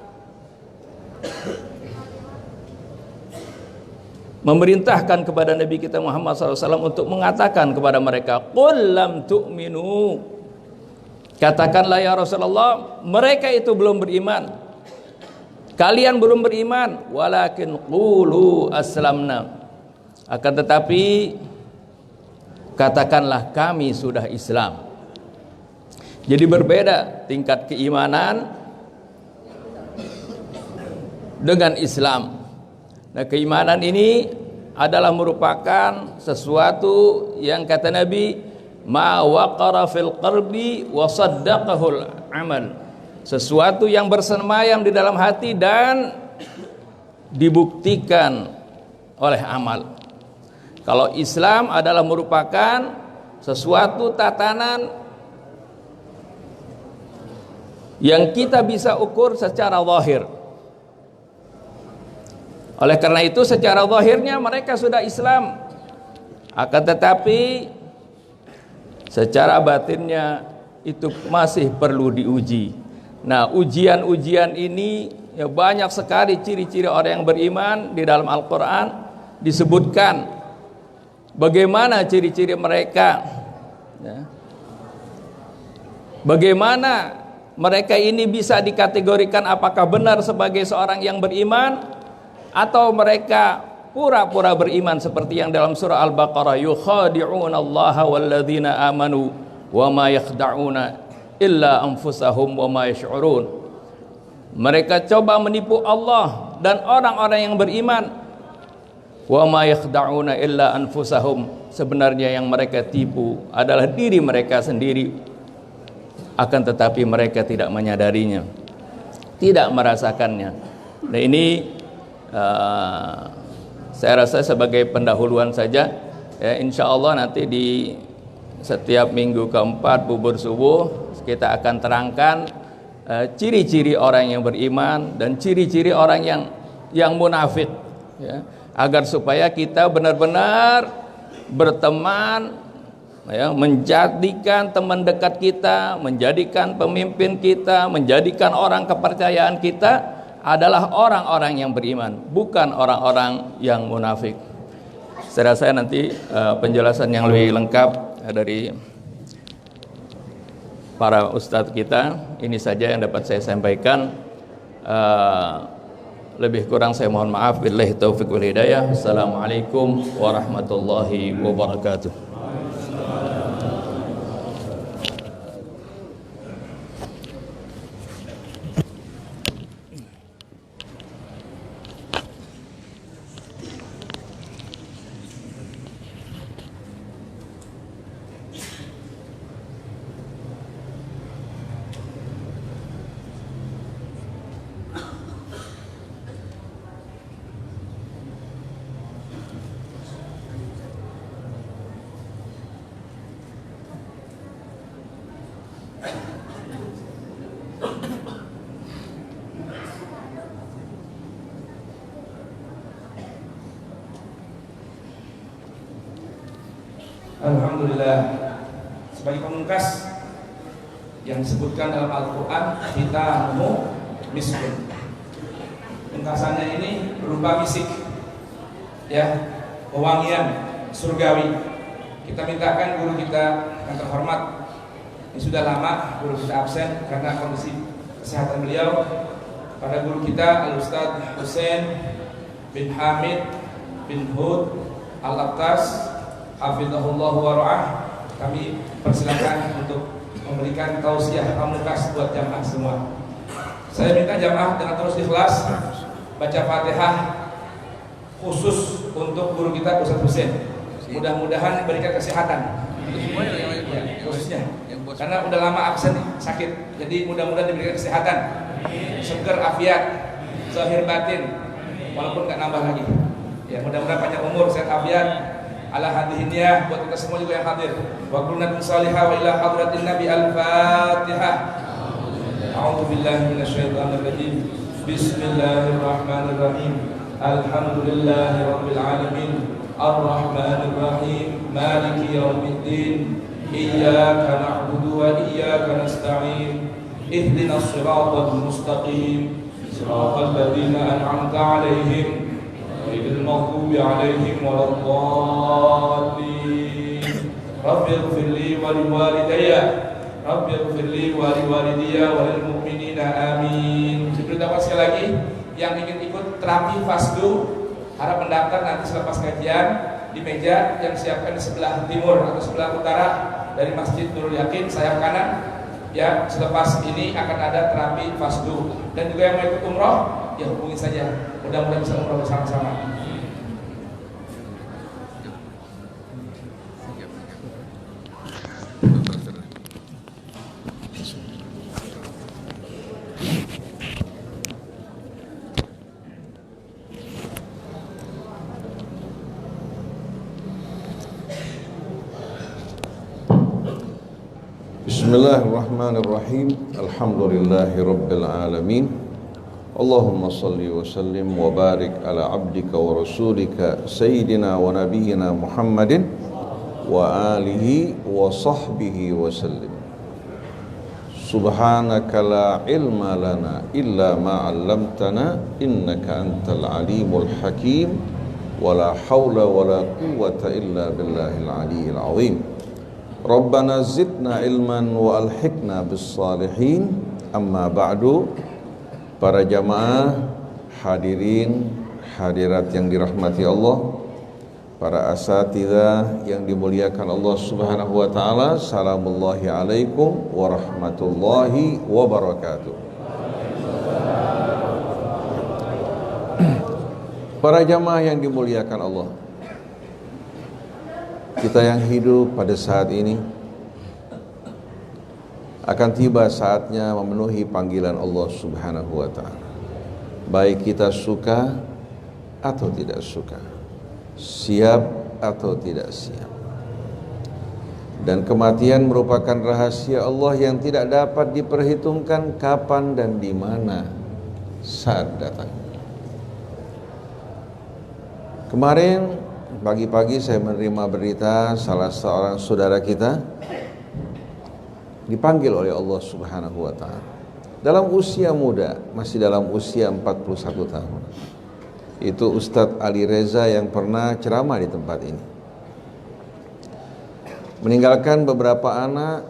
memerintahkan kepada Nabi kita Muhammad SAW untuk mengatakan kepada mereka, qul lam tu'minu, katakanlah ya Rasulullah, mereka itu belum beriman, kalian belum beriman, walakin qulu aslamna, akan tetapi katakanlah kami sudah Islam. Jadi berbeda tingkat keimanan dengan Islam. Nah, keimanan ini adalah merupakan sesuatu yang kata Nabi, ma waqara fil qalbi wa saddaqahul amal, sesuatu yang bersemayam di dalam hati dan dibuktikan oleh amal. Kalau Islam adalah merupakan sesuatu tatanan yang kita bisa ukur secara zahir. Oleh karena itu secara zahirnya mereka sudah Islam, akan tetapi secara batinnya itu masih perlu diuji. Nah, ujian-ujian ini ya, banyak sekali ciri-ciri orang yang beriman. Di dalam Al-Quran disebutkan bagaimana ciri-ciri mereka, ya. Bagaimana mereka ini bisa dikategorikan apakah benar sebagai seorang yang beriman, atau mereka pura-pura beriman, seperti yang dalam surah Al-Baqarah, yukhadi'una allaha walladzina amanu wa ma yakhda'una illa anfusahum wa ma yash'urun. Mereka coba menipu Allah dan orang-orang yang beriman. Wa ma yakhda'una illa anfusahum, sebenarnya yang mereka tipu adalah diri mereka sendiri, akan tetapi mereka tidak menyadarinya, tidak merasakannya. Nah, ini saya rasa sebagai pendahuluan saja, ya, insya Allah nanti di setiap minggu keempat bubur subuh kita akan terangkan ciri-ciri orang yang beriman dan ciri-ciri orang yang munafik, ya, agar supaya kita benar-benar berteman, ya, menjadikan teman dekat kita, menjadikan pemimpin kita, menjadikan orang kepercayaan kita adalah orang-orang yang beriman, bukan orang-orang yang munafik. Saya rasa nanti penjelasan yang lebih lengkap dari para ustadz kita, ini saja yang dapat saya sampaikan. Lebih kurang saya mohon maaf. Billahi taufiq wal hidayah. Assalamualaikum warahmatullahi wabarakatuh. Alhamdulillah. Sebagai pemungkas yang disebutkan dalam Al-Quran, kita miskun, Pungkasannya ini berupa misik, ya, pewangian surgawi. Kita mintakan guru kita yang terhormat, ini sudah lama guru kita absen karena kondisi kesehatan beliau, pada guru kita Al-Ustadz Hussein bin Hamid bin Hud Al-Abtas hafizahullah wa ra'ah, kami persilakan untuk memberikan tausiah pamungkas buat jamaah semua. Saya minta jamaah dengan terus ikhlas baca Fatihah khusus untuk guru kita Ustadz Hussein. Mudah-mudahan berikan kesehatan. Ya, khususnya karena udah lama absen sakit, jadi mudah-mudahan diberikan kesehatan, seger afiat, zahir batin, walaupun nggak nambah lagi. Ya, mudah-mudahan panjang umur, sehat afiat. Ala hadihinnya buat kita semua juga yang hadir. Wa kulna salihah wa ila hadratin nabi al-fatihah. A'udzu billahi minasyaitonir rajim. Bismillahirrahmanirrahim. Alhamdulillahi rabbil alamin. Ar-rahmanir rahim. Maliki yaumiddin. Iyyaka na'budu wa iyyaka nasta'in. Ihdinas siratal mustaqim. Siratal ladzina an'amta 'alaihim ghairil maghdubi 'alaihim waladdallin. Rabbighfirli wa liwalidayya. Rabbighfirli wa liwalidayya wa lil mu'minina amin. Diberitahukan sekali lagi yang ingin ikut terapi fasdu harap mendaftar nanti selepas kajian di meja yang siapkan di sebelah timur atau sebelah utara dari Masjid Nurul Yakin sayap kanan. Ya, selepas ini akan ada terapi fasdu, dan juga yang mau ikut umroh ya hubungi saja, mudah-mudahan bisa umroh bersama-sama. Bismillahirrahmanirrahim. Alhamdulillahi rabbil alamin. Allahumma salli wa sallim wa barik ala abdika wa rasulika sayyidina wa nabiyyina Muhammadin wa alihi wa sahbihi wa sallim. Subhanaka la ilma lana illa ma 'allamtana innaka antal alimul hakim wa la hawla wa la quwwata illa billahil aliyyil azim. Rabbana zidna ilman wa alhiqna bis salihin. Amma ba'du. Para jamaah, hadirin, hadirat yang dirahmati Allah, para asatidzah yang dimuliakan Allah Subhanahu wa taala, salamullahi alaikum warahmatullahi wabarakatuh. Para jamaah yang dimuliakan Allah, kita yang hidup pada saat ini akan tiba saatnya memenuhi panggilan Allah Subhanahu wa taala. Baik kita suka atau tidak suka, siap atau tidak siap. Dan kematian merupakan rahasia Allah yang tidak dapat diperhitungkan kapan dan di mana saat datang. Kemarin pagi-pagi saya menerima berita salah seorang saudara kita dipanggil oleh Allah Subhanahu wa taala. Dalam usia muda, masih dalam usia 41 tahun. Itu Ustadz Ali Reza yang pernah ceramah di tempat ini. Meninggalkan beberapa anak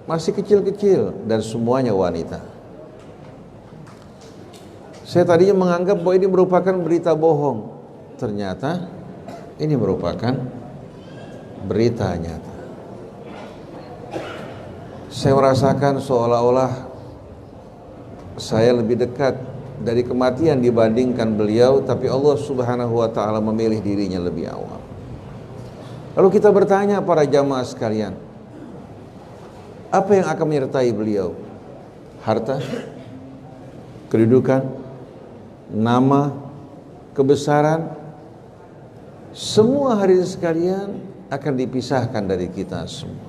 masih kecil-kecil dan semuanya wanita. Saya tadinya menganggap bahwa ini merupakan berita bohong. Ternyata ini merupakan berita nyata. Saya merasakan seolah-olah saya lebih dekat dari kematian dibandingkan beliau, tapi Allah Subhanahu wa taala memilih dirinya lebih awal. Lalu kita bertanya para jamaah sekalian, apa yang akan menyertai beliau? Harta, kedudukan, nama, kebesaran? Semua hadirin sekalian akan dipisahkan dari kita semua.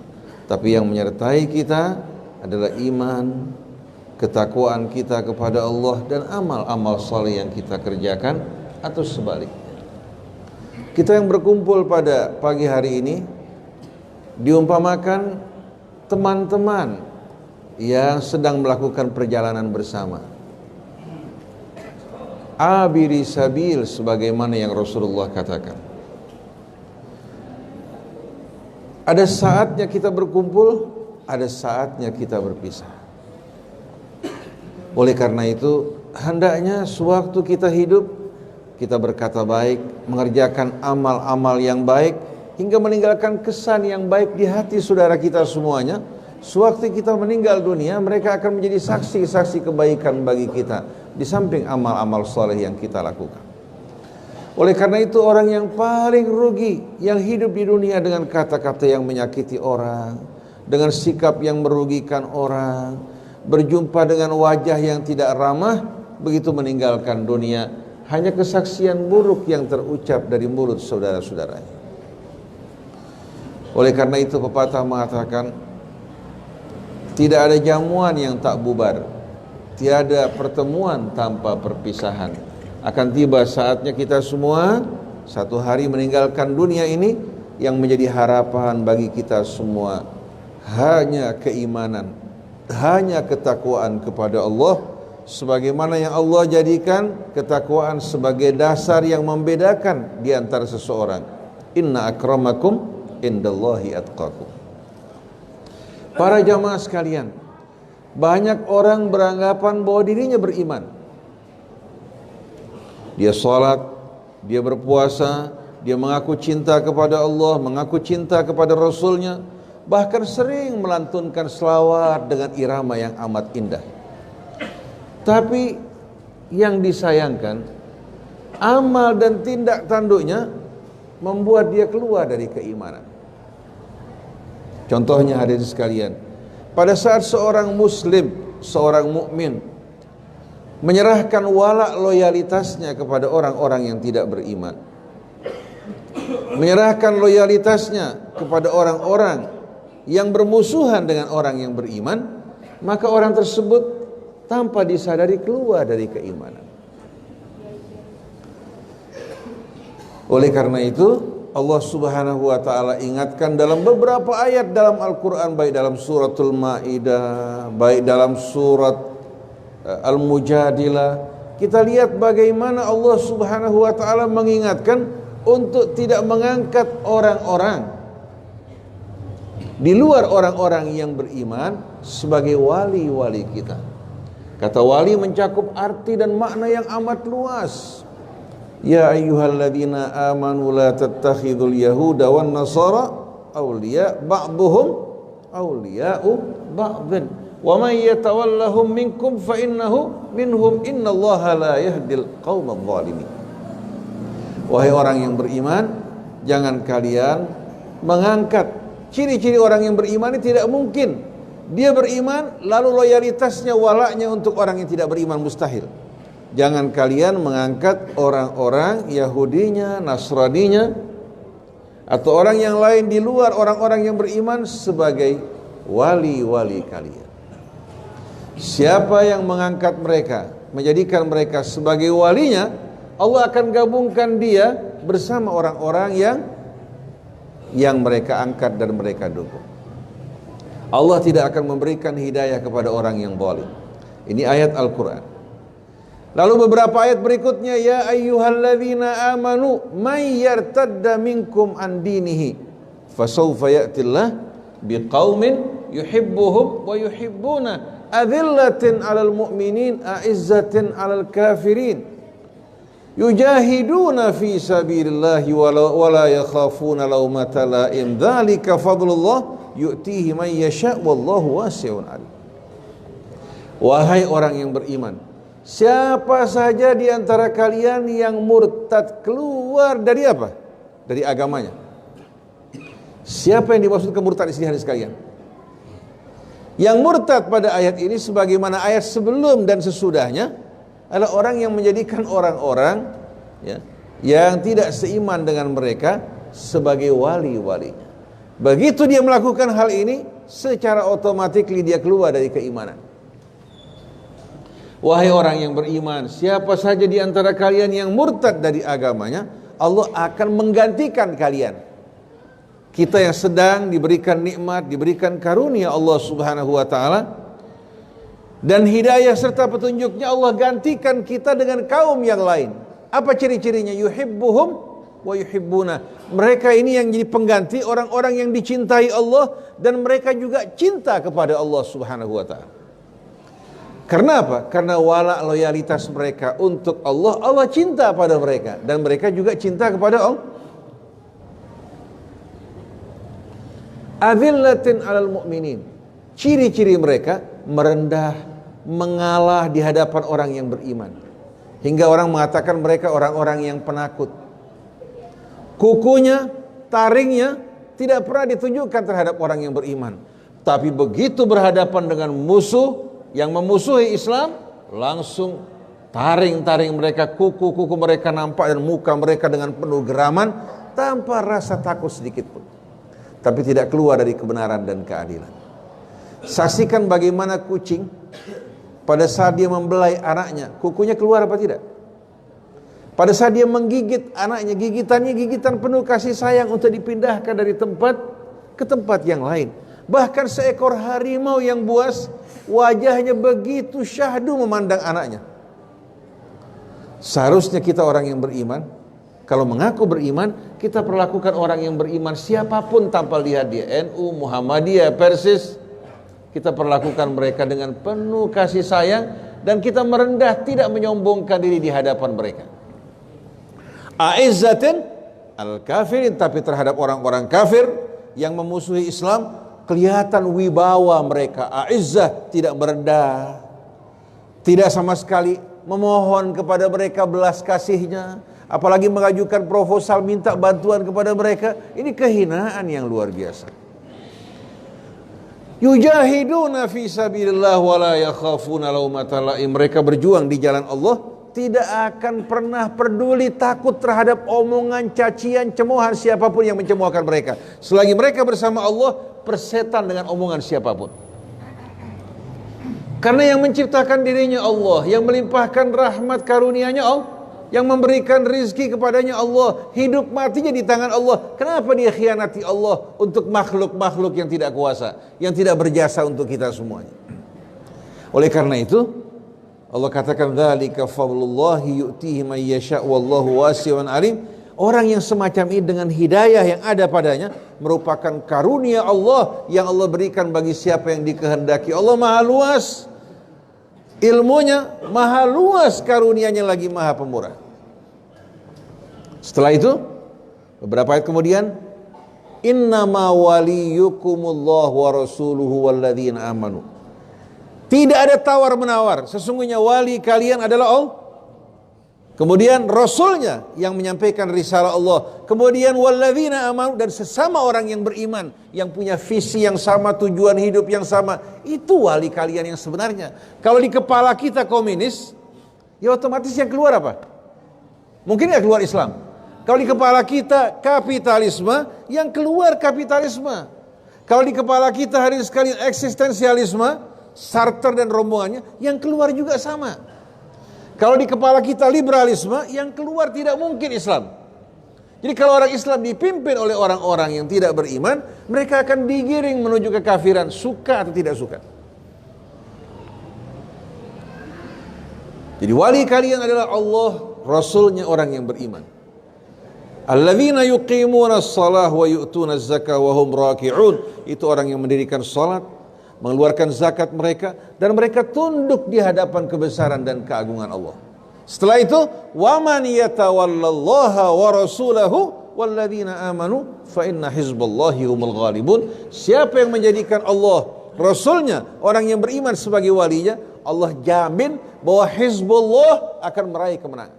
Tapi yang menyertai kita adalah iman, ketakwaan kita kepada Allah, dan amal-amal saleh yang kita kerjakan atau sebaliknya. Kita yang berkumpul pada pagi hari ini diumpamakan teman-teman yang sedang melakukan perjalanan bersama. abiri sabil, sebagaimana yang Rasulullah katakan. Ada saatnya kita berkumpul, ada saatnya kita berpisah. Oleh karena itu, hendaknya sewaktu kita hidup, kita berkata baik, mengerjakan amal-amal yang baik, hingga meninggalkan kesan yang baik di hati saudara kita semuanya. Sewaktu kita meninggal dunia, mereka akan menjadi saksi-saksi kebaikan bagi kita, di samping amal-amal soleh yang kita lakukan. Oleh karena itu, orang yang paling rugi, yang hidup di dunia dengan kata-kata yang menyakiti orang, dengan sikap yang merugikan orang, berjumpa dengan wajah yang tidak ramah, begitu meninggalkan dunia, hanya kesaksian buruk yang terucap dari mulut saudara-saudaranya. Oleh karena itu, pepatah mengatakan, tidak ada jamuan yang tak bubar, tiada pertemuan tanpa perpisahan. Akan tiba saatnya kita semua satu hari meninggalkan dunia ini. Yang menjadi harapan bagi kita semua hanya keimanan, hanya ketakwaan kepada Allah, sebagaimana yang Allah jadikan ketakwaan sebagai dasar yang membedakan di antara seseorang. Inna akramakum indallahi atqakum. Para jamaah sekalian, banyak orang beranggapan bahwa dirinya beriman. Dia salat, dia berpuasa, dia mengaku cinta kepada Allah, mengaku cinta kepada Rasulnya, bahkan sering melantunkan selawat dengan irama yang amat indah. Tapi yang disayangkan, amal dan tindak tanduknya membuat dia keluar dari keimanan. Contohnya hadirin sekalian, pada saat seorang muslim, seorang mukmin menyerahkan walak loyalitasnya kepada orang-orang yang tidak beriman, menyerahkan loyalitasnya kepada orang-orang yang bermusuhan dengan orang yang beriman, maka orang tersebut tanpa disadari keluar dari keimanan. Oleh karena itu, Allah Subhanahu wa taala ingatkan dalam beberapa ayat dalam Al-Qur'an, baik dalam suratul Maidah, baik dalam surat Al-Mujadilah, kita lihat bagaimana Allah Subhanahu wa taala mengingatkan untuk tidak mengangkat orang-orang di luar orang-orang yang beriman sebagai wali-wali kita. Kata wali mencakup arti dan makna yang amat luas. Ya ayyuhalladzina amanu la tattakhidul yahuda wan nasara awliya ba'dhum awliya'u ba'dhin wa man yatawallahum minkum fa innahu minhum innallaha la yahdil qaumadh dhalimin. Wahai orang yang beriman, jangan kalian mengangkat ciri-ciri orang yang beriman. Ini tidak mungkin dia beriman lalu loyalitasnya, walaknya untuk orang yang tidak beriman, mustahil. Jangan kalian mengangkat orang-orang Yahudinya, Nasraninya, atau orang yang lain di luar orang-orang yang beriman sebagai wali-wali kalian. Siapa yang mengangkat mereka, menjadikan mereka sebagai walinya, Allah akan gabungkan dia bersama orang-orang yang mereka angkat dan mereka dukung. Allah tidak akan memberikan hidayah kepada orang yang zalim. Ini ayat Al-Quran. Lalu beberapa ayat berikutnya, ya ayyuhalladzina amanu may yartadda minkum an dinihi fasawfa ya'tillah biqaumin yuhibbuhum wa yuhibbuna adzillatin 'alal mu'minin a'izzatin 'alal kafirin yujahiduna fi sabilillahi wa la yakhafuna lawmata la'im dzalika fadlullah yu'tihi man yasha' wallahu wasi'un 'alim. Wahai orang yang beriman, siapa saja di antara kalian yang murtad, keluar dari apa? Dari agamanya. Siapa yang dimaksud kemurtad di sini hadis sekalian? Yang murtad pada ayat ini sebagaimana ayat sebelum dan sesudahnya adalah orang yang menjadikan orang-orang yang tidak seiman dengan mereka sebagai wali-walinya. Begitu dia melakukan hal ini, secara otomatis dia keluar dari keimanan. Wahai orang yang beriman, siapa saja di antara kalian yang murtad dari agamanya, Allah akan menggantikan kalian. Kita yang sedang diberikan nikmat, diberikan karunia Allah Subhanahu wa taala, Dan hidayah serta petunjuknya Allah gantikan kita dengan kaum yang lain. Apa ciri-cirinya? Yuhibbuhum wa yuhibbuna. Mereka ini yang jadi pengganti orang-orang yang dicintai Allah, dan mereka juga cinta kepada Allah Subhanahu wa ta'ala. Karena apa? Karena wala loyalitas mereka untuk Allah, Allah cinta pada mereka, dan mereka juga cinta kepada Allah. Azillatin 'alal mu'minin. Ciri-ciri mereka merendah, mengalah di hadapan orang yang beriman. Hingga orang mengatakan mereka orang-orang yang penakut. Kukunya, taringnya tidak pernah ditunjukkan terhadap orang yang beriman. Tapi begitu berhadapan dengan musuh yang memusuhi Islam, langsung taring-taring mereka, kuku-kuku mereka nampak, dan muka mereka dengan penuh geraman, tanpa rasa takut sedikit pun. Tapi tidak keluar dari kebenaran dan keadilan. Saksikan bagaimana kucing pada saat dia membelai anaknya, kukunya keluar apa tidak? Pada saat dia menggigit anaknya, gigitannya gigitan penuh kasih sayang untuk dipindahkan dari tempat ke tempat yang lain. Bahkan seekor harimau yang buas, wajahnya begitu syahdu memandang anaknya. Seharusnya kita orang yang beriman, kalau mengaku beriman, kita perlakukan orang yang beriman siapapun tanpa lihat dia NU, Muhammadiyah, Persis. Kita perlakukan mereka dengan penuh kasih sayang, dan kita merendah, tidak menyombongkan diri di hadapan mereka. A'izzatin al-kafirin, tapi terhadap orang-orang kafir yang memusuhi Islam, kelihatan wibawa mereka. A'izzah, tidak merendah, tidak sama sekali memohon kepada mereka belas kasihnya, apalagi mengajukan proposal minta bantuan kepada mereka. Ini kehinaan yang luar biasa. Yujahiduna fi sabilillah wa la yakhafuna laumata laim. Mereka berjuang di jalan Allah, tidak akan pernah peduli, takut terhadap omongan, cacian, cemoohan siapapun yang mencemoohkan mereka. Selagi mereka bersama Allah, persetan dengan omongan siapapun. Karena yang menciptakan dirinya Allah, yang melimpahkan rahmat karunia-Nya Allah, yang memberikan rizki kepadanya Allah, hidup matinya di tangan Allah. Kenapa dia khianati Allah untuk makhluk-makhluk yang tidak kuasa, yang tidak berjasa untuk kita semuanya? Oleh karena itu, Allah katakan, dzalika fadlullahi yu'tihi man yasha' wallahu wasi'un alim. Orang yang semacam ini dengan hidayah yang ada padanya merupakan karunia Allah yang Allah berikan bagi siapa yang dikehendaki. Allah maha luas ilmunya, maha luas karunianya, lagi maha pemurah. Setelah itu, beberapa ayat kemudian, innama waliyukumullah wa rasuluhu walladzina amanu. Tidak ada tawar-menawar, sesungguhnya wali kalian adalah Allah. Kemudian Rasulnya yang menyampaikan risalah Allah. Kemudian walladzina amanu, dan sesama orang yang beriman, yang punya visi yang sama, tujuan hidup yang sama. Itu wali kalian yang sebenarnya. Kalau di kepala kita komunis, ya otomatis yang keluar apa? Mungkin ya keluar Islam. Kalau di kepala kita kapitalisme, yang keluar kapitalisme. Kalau di kepala kita hari sekalian eksistensialisme, Sartre dan rombongannya, yang keluar juga sama. Kalau di kepala kita liberalisme, yang keluar tidak mungkin Islam. Jadi kalau orang Islam dipimpin oleh orang-orang yang tidak beriman, mereka akan digiring menuju kekafiran, suka atau tidak suka. Jadi wali kalian adalah Allah, Rasulnya orang yang beriman. Alladzina yuqimuna as-salah wa yu'tuna az-zakah wa hum raki'un. Itu orang yang mendirikan salat, mengeluarkan zakat mereka, dan mereka tunduk di hadapan kebesaran dan keagungan Allah. Setelah itu, waman yatawallallaha wa rasulahu walladzina amanu fa inna hizballahi humul ghalibun. Siapa yang menjadikan Allah, Rasulnya, orang yang beriman sebagai walinya, Allah jamin bahwa Hizbullah akan meraih kemenangan.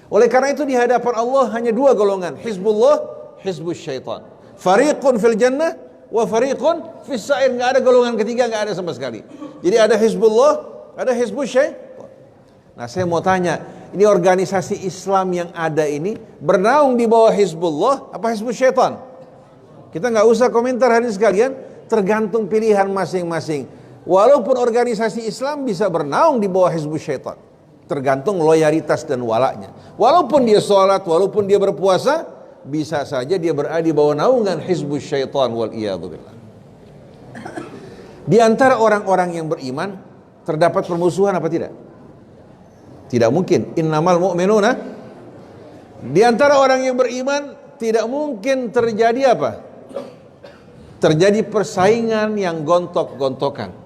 Oleh karena itu di hadapan Allah hanya dua golongan, Hizbullah, Hizbus Syaitan. Fariqun fil jannah wa fariqun fis sa'ir. Enggak ada golongan ketiga, enggak ada sama sekali. Jadi ada Hizbullah, ada Hizbus Syaitan. Nah, saya mau tanya, ini organisasi Islam yang ada ini bernaung di bawah Hizbullah apa Hizbus Syaitan? Kita enggak usah komentar hari ini sekalian, tergantung pilihan masing-masing. Walaupun organisasi Islam bisa bernaung di bawah Hizbus Syaitan, tergantung loyalitas dan walaknya. Walaupun dia sholat, walaupun dia berpuasa, bisa saja dia berada di bawah naungan Hizbus Syaitan wal iyadzubillah. Di antara orang-orang yang beriman terdapat permusuhan apa tidak? Tidak mungkin. Innamal mu'minuna, di antara orang yang beriman tidak mungkin terjadi apa? Terjadi persaingan yang gontok-gontokan.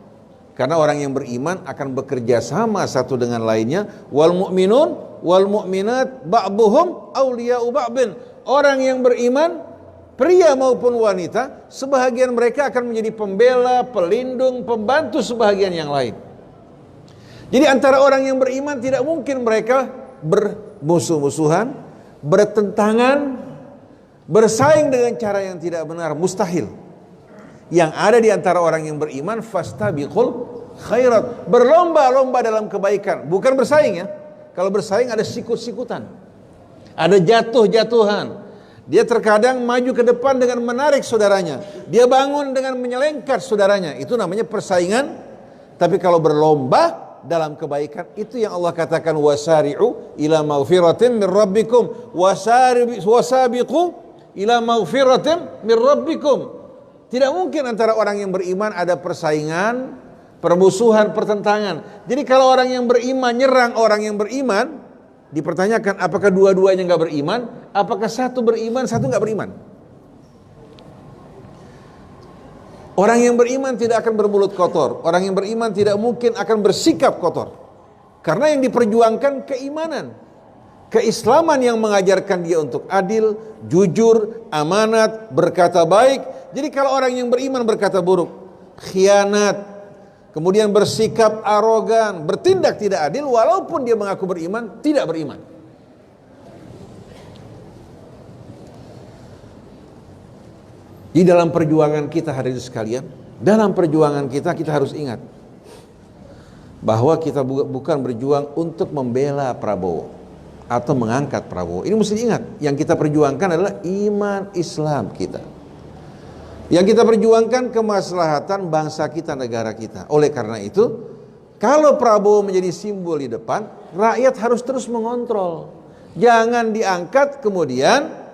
Karena orang yang beriman akan bekerja sama satu dengan lainnya. Wal mu'minun wal mu'minat ba'duhum awliya'u ba'din. Orang yang beriman, pria maupun wanita, sebahagian mereka akan menjadi pembela, pelindung, pembantu sebahagian yang lain. Jadi antara orang yang beriman tidak mungkin mereka bermusuh-musuhan, bertentangan, bersaing dengan cara yang tidak benar, mustahil. Yang ada di antara orang yang beriman, fastabiqul khairat, berlomba-lomba dalam kebaikan, bukan bersaing ya. Kalau bersaing ada sikut-sikutan, ada jatuh-jatuhan. Dia terkadang maju ke depan dengan menarik saudaranya, dia bangun dengan menyelengkat saudaranya. Itu namanya persaingan. Tapi kalau berlomba dalam kebaikan, itu yang Allah katakan wasari'u ila maghfiratin min rabbikum, wasabiqu ila maghfiratin min rabbikum. Tidak mungkin antara orang yang beriman ada persaingan, permusuhan, pertentangan. Jadi kalau orang yang beriman nyerang orang yang beriman, dipertanyakan apakah dua-duanya enggak beriman, apakah satu beriman, satu enggak beriman. Orang yang beriman tidak akan bermulut kotor. Orang yang beriman tidak mungkin akan bersikap kotor. Karena yang diperjuangkan keimanan, keislaman yang mengajarkan dia untuk adil, jujur, amanat, berkata baik. Jadi kalau orang yang beriman berkata buruk, khianat, kemudian bersikap arogan, bertindak tidak adil, walaupun dia mengaku beriman, tidak beriman. Di dalam perjuangan kita hadirin sekalian, dalam perjuangan kita harus ingat bahwa kita bukan berjuang untuk membela Prabowo atau mengangkat Prabowo. Ini mesti diingat, yang kita perjuangkan adalah iman Islam kita. Yang kita perjuangkan kemaslahatan bangsa kita, negara kita. Oleh karena itu, kalau Prabowo menjadi simbol di depan, rakyat harus terus mengontrol. Jangan diangkat kemudian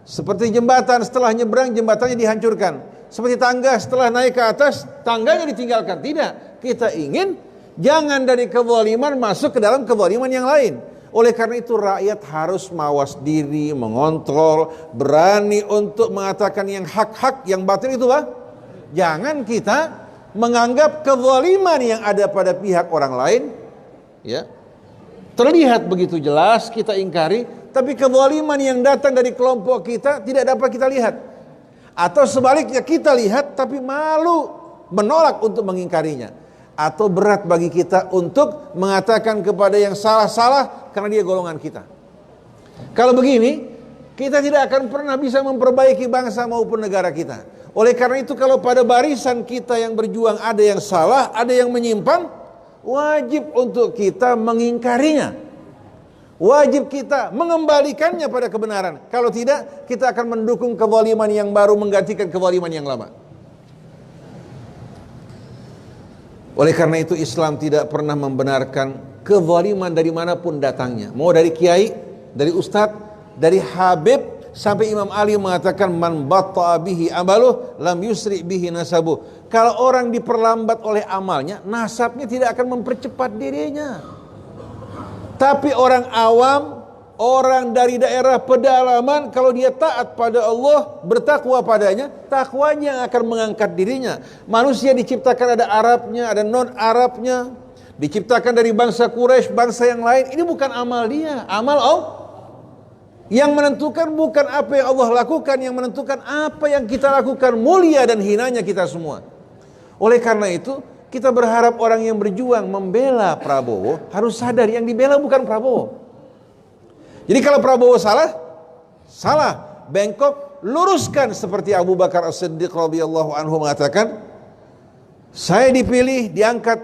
seperti jembatan, setelah nyebrang jembatannya dihancurkan. Seperti tangga, setelah naik ke atas tangganya ditinggalkan. Tidak, kita ingin jangan dari kezaliman masuk ke dalam kezaliman yang lain. Oleh karena itu rakyat harus mawas diri, mengontrol, berani untuk mengatakan yang hak-hak, yang batil itu Pak. Jangan kita menganggap kezaliman yang ada pada pihak orang lain ya terlihat begitu jelas kita ingkari, tapi kezaliman yang datang dari kelompok kita tidak dapat kita lihat. Atau sebaliknya kita lihat tapi malu, menolak untuk mengingkarinya. Atau berat bagi kita untuk mengatakan kepada yang salah-salah karena dia golongan kita. Kalau begini, kita tidak akan pernah bisa memperbaiki bangsa maupun negara kita. Oleh karena itu kalau pada barisan kita yang berjuang ada yang salah, ada yang menyimpang, wajib untuk kita mengingkarinya. Wajib kita mengembalikannya pada kebenaran. Kalau tidak, kita akan mendukung kezaliman yang baru menggantikan kezaliman yang lama. Oleh karena itu Islam tidak pernah membenarkan kezaliman dari manapun datangnya. Mau dari kiai, dari ustadz, dari habib, sampai Imam Ali mengatakan man batta'a bihi amaluh lam yusri bihi nasabuh. Kalau orang diperlambat oleh amalnya, nasabnya tidak akan mempercepat dirinya. Tapi orang awam, orang dari daerah pedalaman, kalau dia taat pada Allah, bertakwa padanya, takwanya akan mengangkat dirinya. Manusia diciptakan ada Arabnya, ada non-Arabnya, diciptakan dari bangsa Quraisy, bangsa yang lain. Ini bukan amal dia, amal Allah. Yang menentukan bukan apa yang Allah lakukan, yang menentukan apa yang kita lakukan, mulia dan hinanya kita semua. Oleh karena itu, kita berharap orang yang berjuang membela Prabowo harus sadar yang dibela bukan Prabowo. Jadi kalau Prabowo salah, salah, bengkok, luruskan seperti Abu Bakar As-Siddiq radhiyallahu anhu mengatakan, saya dipilih, diangkat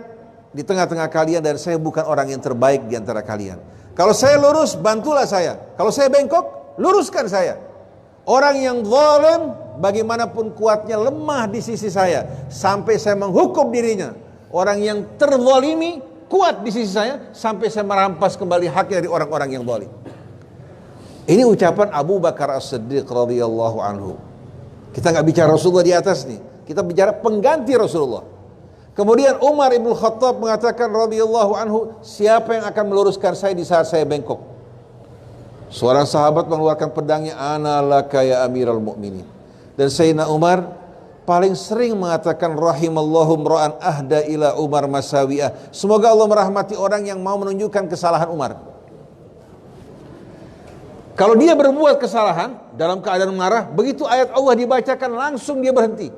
di tengah-tengah kalian dan saya bukan orang yang terbaik di antara kalian. Kalau saya lurus, bantulah saya. Kalau saya bengkok, luruskan saya. Orang yang zalim, bagaimanapun kuatnya, lemah di sisi saya sampai saya menghukum dirinya. Orang yang terzalimi kuat di sisi saya sampai saya merampas kembali haknya dari orang-orang yang zalim. Ini ucapan Abu Bakar As-Siddiq radhiyallahu anhu. Kita nggak bicara Rasulullah di atas nih, kita bicara pengganti Rasulullah. Kemudian Umar ibn Khattab mengatakan radhiyallahu anhu, siapa yang akan meluruskan saya di saat saya bengkok? Seorang sahabat mengeluarkan pedangnya, ana laka ya amiral mu'minin. Dan Sayyidina Umar paling sering mengatakan rahimallahu mra'an ahda ila Umar masawi'ah. Semoga Allah merahmati orang yang mau menunjukkan kesalahan Umar. Kalau dia berbuat kesalahan dalam keadaan marah, begitu ayat Allah dibacakan langsung dia berhenti.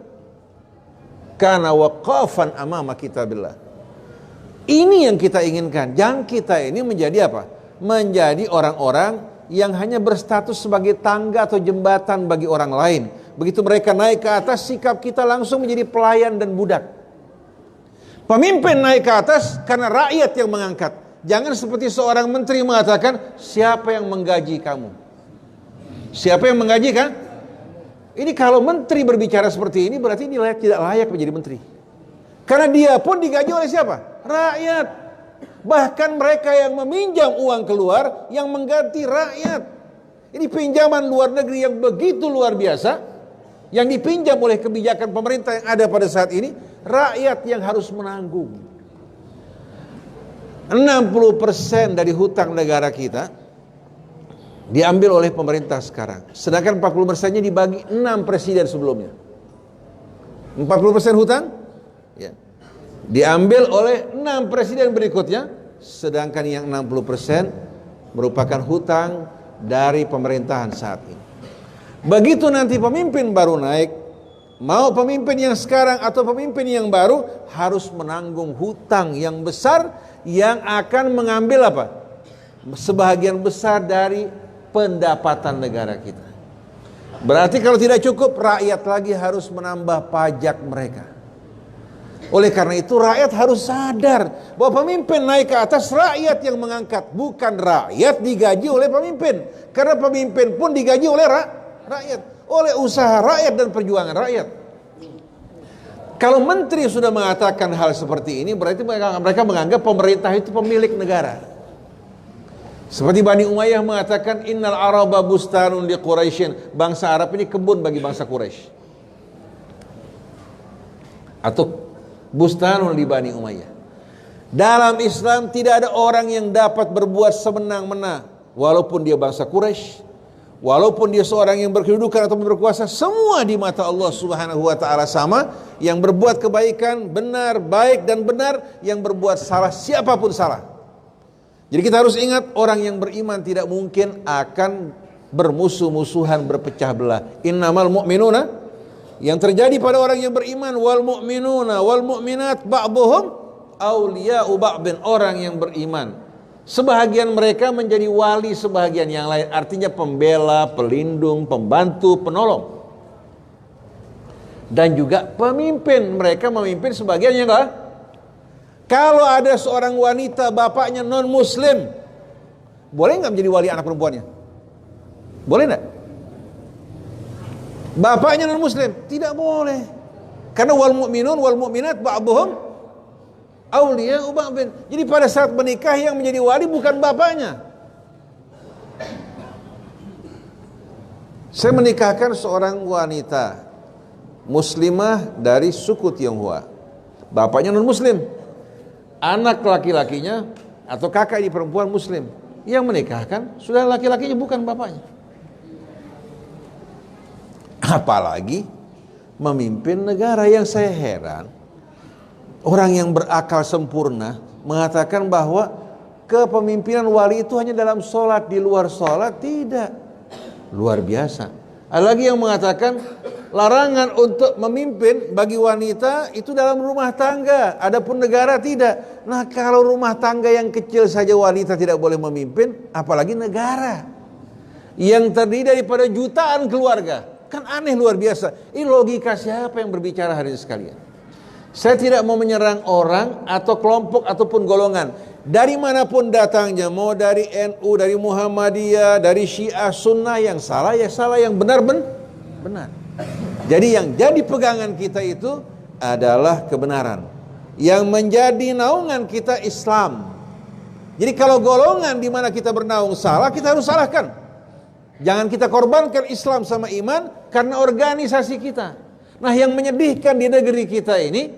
Kana waqafan amama kitabillah. Ini yang kita inginkan. Jangan kita ini menjadi apa? Menjadi orang-orang yang hanya berstatus sebagai tangga atau jembatan bagi orang lain. Begitu mereka naik ke atas, sikap kita langsung menjadi pelayan dan budak. Pemimpin naik ke atas karena rakyat yang mengangkat. Jangan seperti seorang menteri mengatakan, siapa yang menggaji kamu? Siapa yang menggaji kan? Ini kalau menteri berbicara seperti ini, berarti ini tidak layak menjadi menteri. Karena dia pun digaji oleh siapa? Rakyat. Bahkan mereka yang meminjam uang keluar, yang mengganti rakyat. Ini pinjaman luar negeri yang begitu luar biasa, yang dipinjam oleh kebijakan pemerintah yang ada pada saat ini, rakyat yang harus menanggung. 60% dari hutang negara kita diambil oleh pemerintah sekarang. Sedangkan 40%-nya dibagi 6 presiden sebelumnya. 40% hutang ya, diambil oleh 6 presiden berikutnya. Sedangkan yang 60% merupakan hutang dari pemerintahan saat ini. Begitu nanti pemimpin baru naik, mau pemimpin yang sekarang atau pemimpin yang baru, harus menanggung hutang yang besar yang akan mengambil apa? Sebahagian besar dari pendapatan negara kita. Berarti kalau tidak cukup, rakyat lagi harus menambah pajak mereka. Oleh karena itu rakyat harus sadar bahwa pemimpin naik ke atas, rakyat yang mengangkat, bukan rakyat digaji oleh pemimpin. Karena pemimpin pun digaji oleh rakyat, oleh usaha rakyat dan perjuangan rakyat. Kalau menteri sudah mengatakan hal seperti ini, berarti mereka menganggap pemerintah itu pemilik negara. Seperti Bani Umayyah mengatakan, innal araba bustanun li Quraisyin. Bangsa Arab ini kebun bagi bangsa Quraisy. Atau bustanun li Bani Umayyah. Dalam Islam tidak ada orang yang dapat berbuat semenang-menang, walaupun dia bangsa Quraisy, walaupun dia seorang yang berkedudukan atau berkuasa, semua di mata Allah Subhanahu wa taala sama. Yang berbuat kebaikan benar, baik dan benar, yang berbuat salah siapapun salah. Jadi kita harus ingat, orang yang beriman tidak mungkin akan bermusuh-musuhan, berpecah belah. Innamal mu'minuna, yang terjadi pada orang yang beriman, wal mu'minuna wal mu'minat ba'duhum awliya'u ba'din. Orang yang beriman, sebahagian mereka menjadi wali sebahagian yang lain. Artinya pembela, pelindung, pembantu, penolong. Dan juga pemimpin, mereka memimpin sebagian yang lain. Kalau ada seorang wanita bapaknya non muslim, boleh nggak menjadi wali anak perempuannya? Boleh nggak? Bapaknya non muslim, tidak boleh. Karena wal mu'minun wal mu'minat ba'duhum awliya'u ba'din. Jadi pada saat menikah yang menjadi wali bukan bapaknya. Saya menikahkan seorang wanita muslimah dari suku Tionghoa. Bapaknya non muslim. Anak laki-lakinya atau kakak di perempuan muslim. Yang menikahkan sudah laki-lakinya, bukan bapaknya. Apalagi memimpin negara. Yang saya heran, orang yang berakal sempurna mengatakan bahwa kepemimpinan wali itu hanya dalam sholat, di luar sholat tidak. Luar biasa. Ada lagi yang mengatakan larangan untuk memimpin bagi wanita itu dalam rumah tangga, adapun negara tidak. Nah, kalau rumah tangga yang kecil saja wanita tidak boleh memimpin, apalagi negara yang terdiri daripada jutaan keluarga. Kan aneh luar biasa. Ini logika siapa yang berbicara hari ini sekalian? Saya tidak mau menyerang orang atau kelompok ataupun golongan. Dari manapun datangnya, mau dari NU, dari Muhammadiyah, dari Syiah, Sunnah, yang salah ya salah, yang benar benar. Jadi yang jadi pegangan kita itu adalah kebenaran. Yang menjadi naungan kita Islam. Jadi kalau golongan di mana kita bernaung salah, kita harus salahkan. Jangan kita korbankan Islam sama iman karena organisasi kita. Nah, yang menyedihkan di negeri kita ini,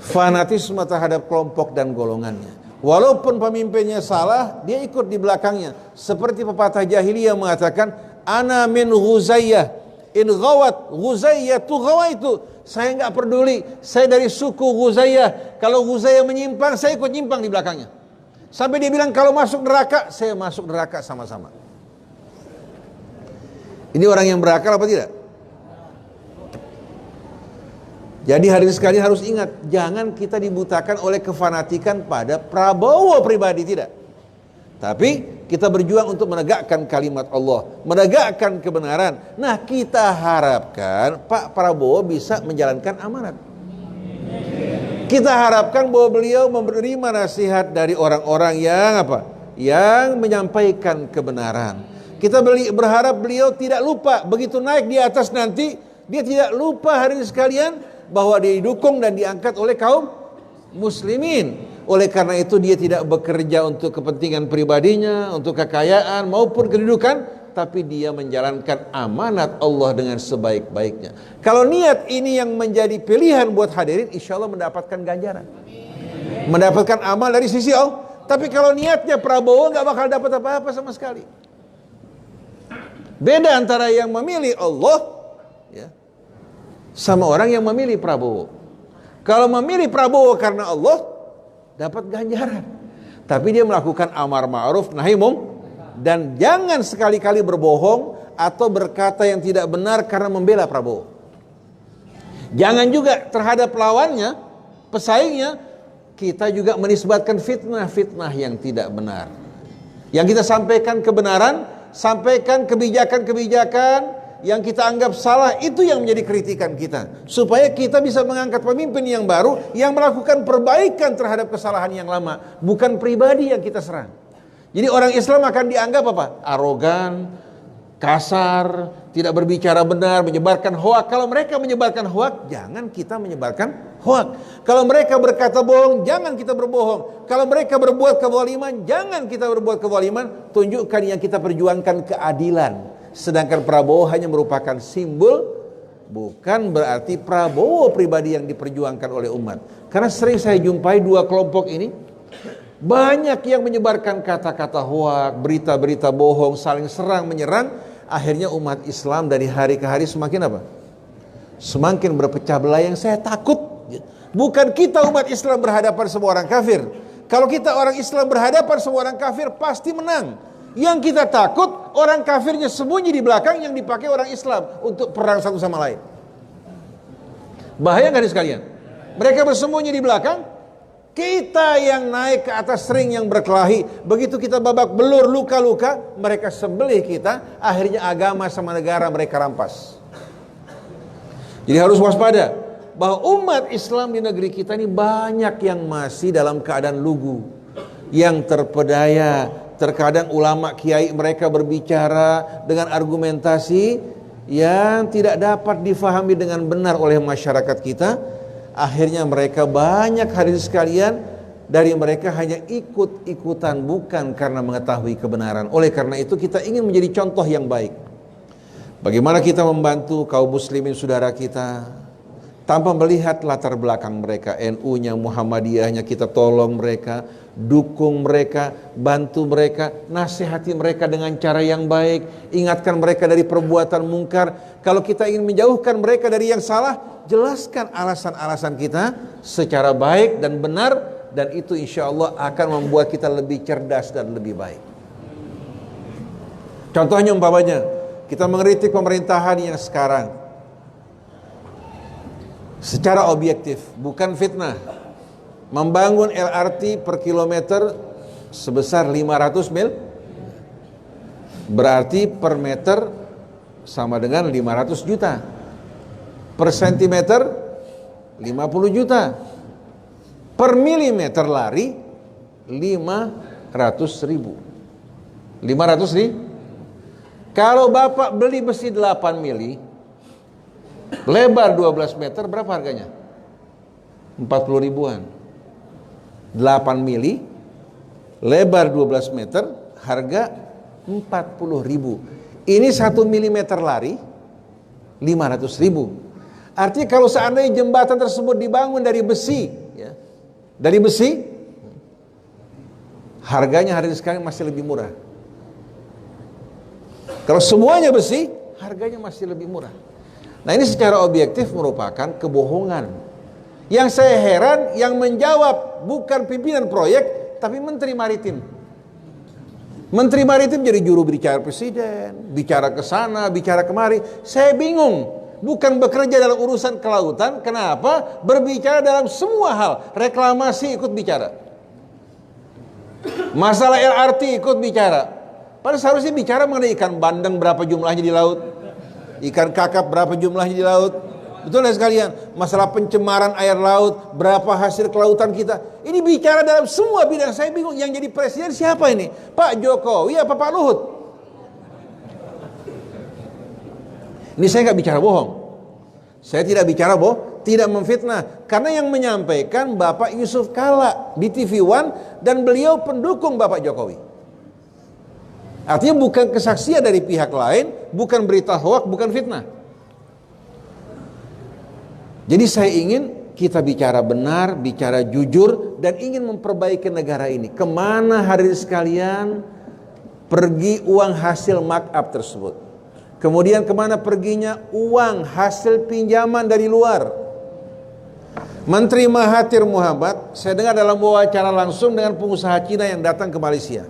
fanatisme terhadap kelompok dan golongannya. Walaupun pemimpinnya salah, dia ikut di belakangnya. Seperti pepatah jahiliyah mengatakan, ana min Ghuzayyah, in ghawat Ghuzayyah tu ghawaitu. Saya enggak peduli, saya dari suku Ghuzayyah. Kalau Ghuzayyah menyimpang, saya ikut nyimpang di belakangnya. Sampai dia bilang kalau masuk neraka, saya masuk neraka sama-sama. Ini orang yang berakal apa tidak? Jadi hari ini sekali harus ingat, jangan kita dibutakan oleh kefanatikan pada Prabowo pribadi, tidak. Tapi kita berjuang untuk menegakkan kalimat Allah, menegakkan kebenaran. Nah, kita harapkan Pak Prabowo bisa menjalankan amanat. Kita harapkan bahwa beliau menerima nasihat dari orang-orang yang apa? Yang menyampaikan kebenaran. Kita berharap beliau tidak lupa, begitu naik di atas nanti, dia tidak lupa hari ini sekalian, bahwa dia didukung dan diangkat oleh kaum muslimin. Oleh karena itu dia tidak bekerja untuk kepentingan pribadinya, untuk kekayaan maupun kedudukan, tapi dia menjalankan amanat Allah dengan sebaik-baiknya. Kalau niat ini yang menjadi pilihan buat hadirin, insya Allah mendapatkan ganjaran, mendapatkan amal dari sisi Allah. Tapi kalau niatnya Prabowo, nggak bakal dapat apa-apa sama sekali. Beda antara yang memilih Allah, ya, sama orang yang memilih Prabowo. Kalau memilih Prabowo karena Allah, dapat ganjaran. Tapi dia melakukan amar ma'ruf nahi munkar, dan jangan sekali-kali berbohong atau berkata yang tidak benar karena membela Prabowo. Jangan juga terhadap lawannya, pesaingnya, kita juga menisbatkan fitnah-fitnah yang tidak benar. Yang kita sampaikan kebenaran, sampaikan kebijakan-kebijakan yang kita anggap salah, itu yang menjadi kritikan kita, supaya kita bisa mengangkat pemimpin yang baru yang melakukan perbaikan terhadap kesalahan yang lama, bukan pribadi yang kita serang. Jadi orang Islam akan dianggap apa? Arogan, kasar, tidak berbicara benar, menyebarkan hoak. Kalau mereka menyebarkan hoak, jangan kita menyebarkan hoak. Kalau mereka berkata bohong, jangan kita berbohong. Kalau mereka berbuat kezaliman, jangan kita berbuat kezaliman. Tunjukkan yang kita perjuangkan keadilan. Sedangkan Prabowo hanya merupakan simbol, bukan berarti Prabowo pribadi yang diperjuangkan oleh umat. Karena sering saya jumpai dua kelompok ini, banyak yang menyebarkan kata-kata hoak, berita-berita bohong, saling serang menyerang. Akhirnya umat Islam dari hari ke hari semakin apa? Semakin berpecah belah. Yang saya takut, bukan kita umat Islam berhadapan sama orang kafir. Kalau kita orang Islam berhadapan sama orang kafir, pasti menang. Yang kita takut, orang kafirnya sembunyi di belakang yang dipakai orang Islam untuk perang satu sama lain. Bahaya nggak sekalian? Mereka bersembunyi di belakang, kita yang naik ke atas ring yang berkelahi. Begitu kita babak belur, luka-luka, mereka sembelih kita. Akhirnya agama sama negara mereka rampas. Jadi harus waspada bahwa umat Islam di negeri kita ini banyak yang masih dalam keadaan lugu, yang terpedaya. Terkadang ulama kiai mereka berbicara dengan argumentasi yang tidak dapat difahami dengan benar oleh masyarakat kita. Akhirnya mereka banyak hadirin sekalian, dari mereka hanya ikut-ikutan, bukan karena mengetahui kebenaran. Oleh karena itu kita ingin menjadi contoh yang baik. Bagaimana kita membantu kaum muslimin saudara kita tanpa melihat latar belakang mereka, NU-nya, Muhammadiyahnya, kita tolong mereka, dukung mereka, bantu mereka, nasihati mereka dengan cara yang baik, ingatkan mereka dari perbuatan mungkar. Kalau kita ingin menjauhkan mereka dari yang salah, jelaskan alasan-alasan kita secara baik dan benar, dan itu insya Allah akan membuat kita lebih cerdas dan lebih baik. Contohnya umpamanya, kita mengkritik pemerintahan yang sekarang secara objektif, bukan fitnah. Membangun LRT per kilometer sebesar 500 mil, berarti per meter sama dengan 500 juta. Per sentimeter 50 juta. Per milimeter lari 500 ribu. 500 ribu. Kalau Bapak beli besi 8 mili, lebar 12 meter, berapa harganya? 40 ribuan. 8 mili, lebar 12 meter, harga 40 ribu. Ini 1 milimeter lari, 500 ribu. Artinya kalau seandainya jembatan tersebut dibangun dari besi, dari besi, harganya hari sekarang masih lebih murah. Kalau semuanya besi, harganya masih lebih murah. Nah, ini secara objektif merupakan kebohongan. Yang saya heran, yang menjawab bukan pimpinan proyek, tapi Menteri Maritim. Menteri Maritim jadi juru bicara presiden, bicara ke sana, bicara kemari. Saya bingung. Bukan bekerja dalam urusan kelautan, kenapa berbicara dalam semua hal? Reklamasi ikut bicara. Masalah LRT ikut bicara. Padahal seharusnya bicara mengenai ikan bandeng berapa jumlahnya di laut, ikan kakap berapa jumlahnya di laut. Betul ya sekalian? Masalah pencemaran air laut, berapa hasil kelautan kita. Ini bicara dalam semua bidang. Saya bingung, yang jadi presiden siapa ini? Pak Jokowi apa Pak Luhut? Ini saya nggak bicara bohong. Saya tidak bicara bohong, tidak memfitnah. Karena yang menyampaikan Bapak Yusuf Kala di TV One, dan beliau pendukung Bapak Jokowi. Artinya bukan kesaksian dari pihak lain, bukan berita hoak, bukan fitnah. Jadi saya ingin kita bicara benar, bicara jujur, dan ingin memperbaiki negara ini. Kemana hadirin sekalian pergi uang hasil markup tersebut? Kemudian kemana perginya uang hasil pinjaman dari luar? Menteri Mahathir Muhammad, saya dengar dalam wawancara langsung dengan pengusaha Cina yang datang ke Malaysia.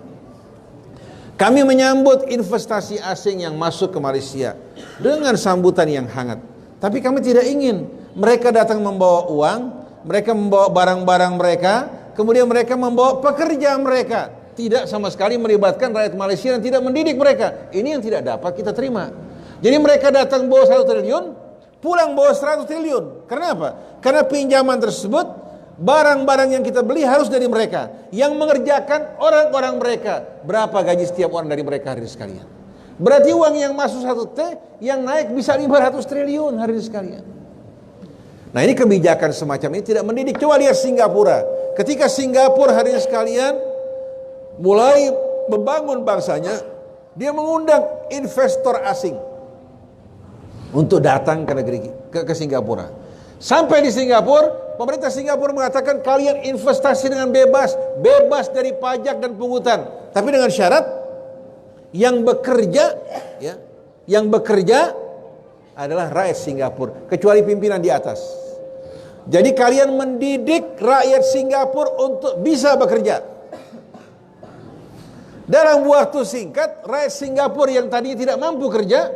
Kami menyambut investasi asing yang masuk ke Malaysia dengan sambutan yang hangat. Tapi kami tidak ingin mereka datang membawa uang, mereka membawa barang-barang mereka, kemudian mereka membawa pekerja mereka. Tidak sama sekali melibatkan rakyat Malaysia dan tidak mendidik mereka. Ini yang tidak dapat kita terima. Jadi mereka datang bawa 1 triliun, pulang bawa 100 triliun. Karena apa? Karena pinjaman tersebut, barang-barang yang kita beli harus dari mereka. Yang mengerjakan orang-orang mereka. Berapa gaji setiap orang dari mereka hari sekalian? Berarti uang yang masuk 1 T, yang naik bisa 500 triliun hari sekalian. Nah, ini kebijakan semacam ini tidak mendidik. Coba lihat Singapura. Ketika Singapura hari sekalian mulai membangun bangsanya, dia mengundang investor asing untuk datang ke negeri ke Singapura. Sampai di Singapura, pemerintah Singapura mengatakan kalian investasi dengan bebas dari pajak dan pungutan. Tapi dengan syarat yang bekerja adalah rakyat Singapura, kecuali pimpinan di atas. Jadi kalian mendidik rakyat Singapura untuk bisa bekerja. Dalam waktu singkat, rakyat Singapura yang tadinya tidak mampu kerja,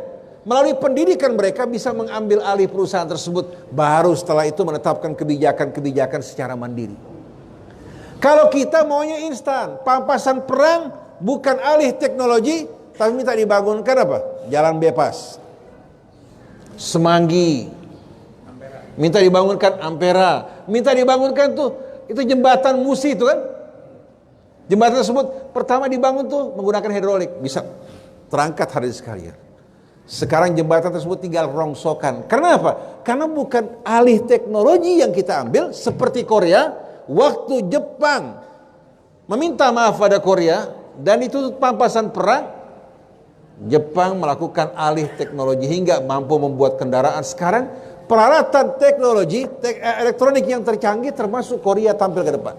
melalui pendidikan mereka bisa mengambil alih perusahaan tersebut. Baru setelah itu menetapkan kebijakan-kebijakan secara mandiri. Kalau kita maunya instan, pampasan perang bukan alih teknologi, tapi minta dibangunkan apa? Jalan bypass, Semanggi, minta dibangunkan Ampera, minta dibangunkan tuh itu jembatan Musi itu kan. Jembatan tersebut pertama dibangun tuh menggunakan hidrolik, bisa terangkat hari sekalian. Sekarang jembatan tersebut tinggal rongsokan. Karena apa? Karena bukan alih teknologi yang kita ambil seperti Korea. Waktu Jepang meminta maaf pada Korea dan itu pampasan perang, Jepang melakukan alih teknologi hingga mampu membuat kendaraan. Sekarang peralatan teknologi elektronik yang tercanggih termasuk Korea tampil ke depan.